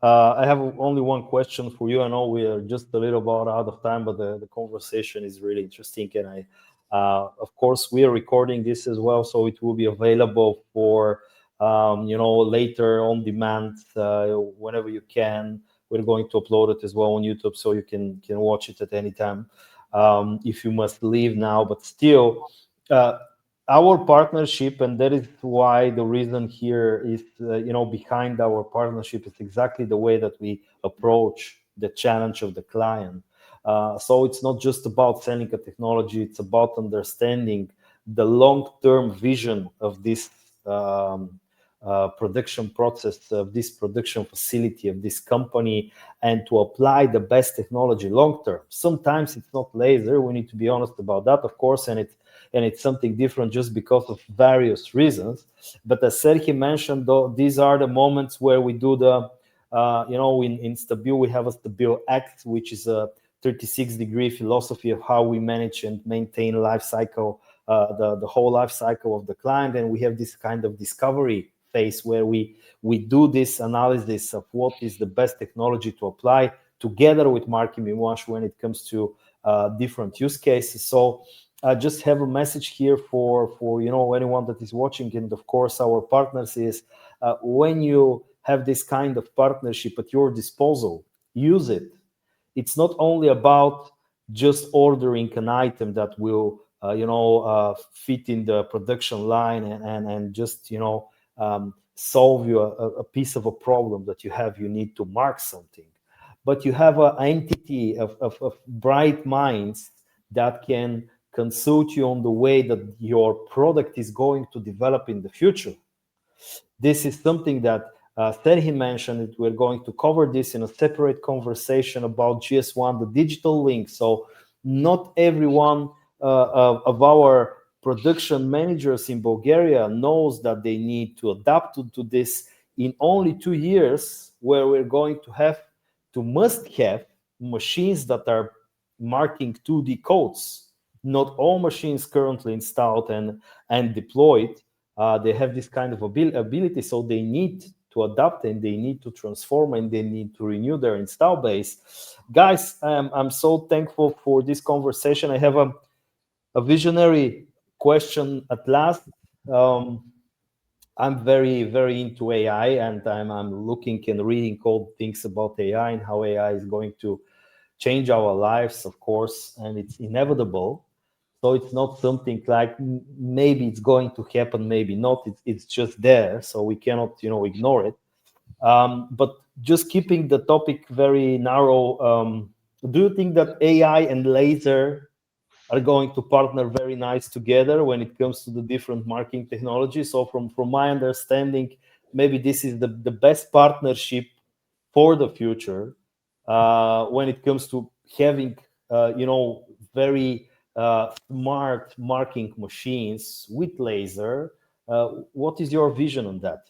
I have only one question for you. I know we are just a little bit out of time, but the conversation is really interesting, and of course, we are recording this as well, so it will be available for later on demand whenever you can. We're going to upload it as well on YouTube, so you can watch it at any time if you must leave now. But still, our partnership, and that is why the reason here is, behind our partnership is exactly the way that we approach the challenge of the client. So it's not just about selling a technology, it's about understanding the long-term vision of this production process, of this production facility, of this company, and to apply the best technology long-term. Sometimes it's not laser, we need to be honest about that, of course, and it's something different just because of various reasons. But as Serhi mentioned, though, these are the moments where we do the, in Stabil, we have a Stabil Act, which is a 36-degree philosophy of how we manage and maintain life cycle, the whole life cycle of the client. And we have this kind of discovery phase where we do this analysis of what is the best technology to apply together with Markem-Imaje when it comes to different use cases. So I just have a message here for anyone that is watching, and of course our partners, is when you have this kind of partnership at your disposal, use it. It's not only about just ordering an item that will fit in the production line and just solve you a piece of a problem that you have. You need to mark something, but you have an entity of bright minds that can consult you on the way that your product is going to develop in the future. This is something that Serhi mentioned. We're going to cover this in a separate conversation about GS1, the digital link. So not everyone of our production managers in Bulgaria knows that they need to adapt to this in only 2 years, where we're going to must have machines that are marking 2D codes. Not all machines currently installed and deployed, they have this kind of ability, so they need to adapt and they need to transform and they need to renew their install base. Guys, I'm so thankful for this conversation. I have a visionary question at last. I'm very, very into AI, and I'm looking and reading all things about AI and how AI is going to change our lives, of course, and it's inevitable. So it's not something like maybe it's going to happen, maybe not. It's just there, so we cannot, ignore it. But just keeping the topic very narrow, do you think that AI and laser are going to partner very nice together when it comes to the different marking technologies? So from my understanding, maybe this is the best partnership for the future when it comes to having, very smart marking machines with laser. What is your vision on that?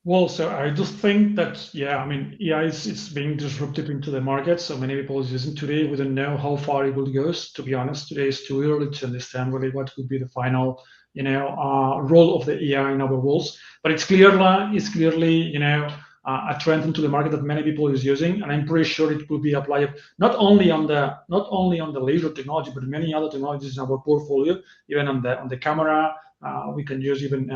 Well, so I just think that, AI is being disruptive into the market. So many people are using today. We don't know how far it will go. To be honest, today is too early to understand really what would be the final, role of the AI in our worlds. But it's clearly, a trend into the market that many people is using, and I'm pretty sure it will be applied not only on the laser technology, but many other technologies in our portfolio, even on the camera. We can use even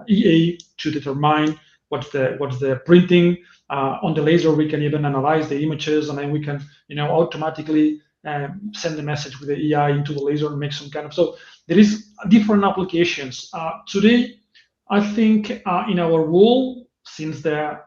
EA to determine what's the printing. On the laser, we can even analyze the images, and then we can automatically send the message with the AI into the laser and make some kind of. So there is different applications today. I think in our world, since the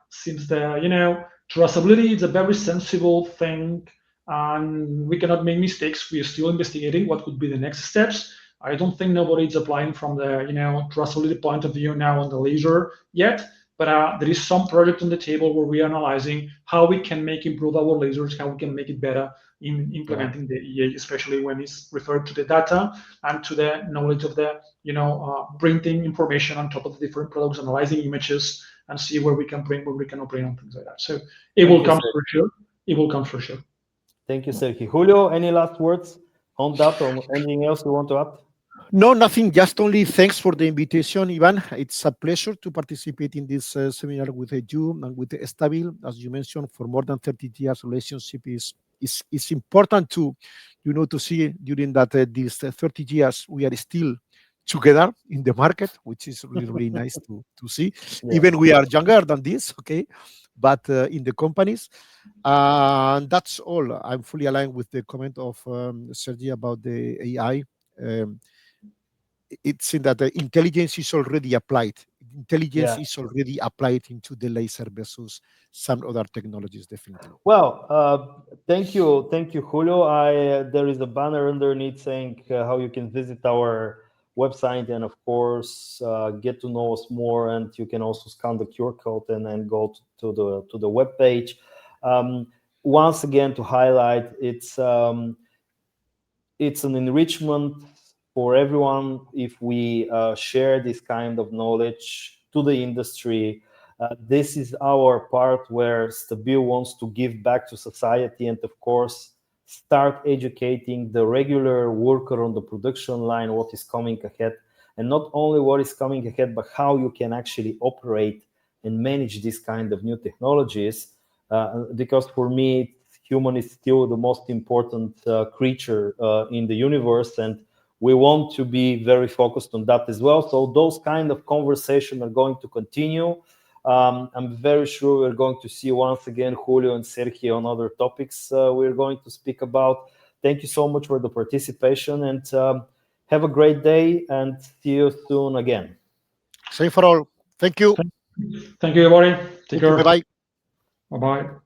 traceability is a very sensible thing, and we cannot make mistakes. We are still investigating what could be the next steps. I don't think nobody is applying from the traceability point of view now on the laser yet, but there is some project on the table where we are analyzing how we can improve our lasers, how we can make it better in implementing the EA, especially when it's referred to the data and to the knowledge of the printing information on top of the different products, analyzing images, and see where we can print, where we can operate on things like that. So it will come for sure. It will come for sure. Thank you, Serhi. Julio, any last words on that, or anything else you want to add? No, nothing. Just only thanks for the invitation, Ivan. It's a pleasure to participate in this seminar with you and with Stabil. As you mentioned, for more than 30 years, relationship is important to, to see during that these 30 years we are still together in the market, which is really, really nice to see. Yeah. Even we are younger than this, okay, but in the companies. That's all. I'm fully aligned with the comment of Sergi about the AI. it's in that the intelligence is already applied. Intelligence Yeah. is already applied into the laser versus some other technologies, definitely. Well, thank you, Julio. There is a banner underneath saying how you can visit our website and, of course, get to know us more. And you can also scan the QR code and then go to the web page. Once again, to highlight, it's an enrichment for everyone if we share this kind of knowledge to the industry. This is our part where Stabil wants to give back to society and, of course, start educating the regular worker on the production line what is coming ahead, and not only what is coming ahead, but how you can actually operate and manage this kind of new technologies. Because for me, human is still the most important creature in the universe, and we want to be very focused on that as well. So those kind of conversations are going to continue. I'm very sure we're going to see once again Julio and Sergio on other topics we're going to speak about. Thank you so much for the participation, and have a great day, and see you soon again. Same for all. Thank you. Thank you, everybody. Take Thank you. care. Bye-bye. Bye-bye.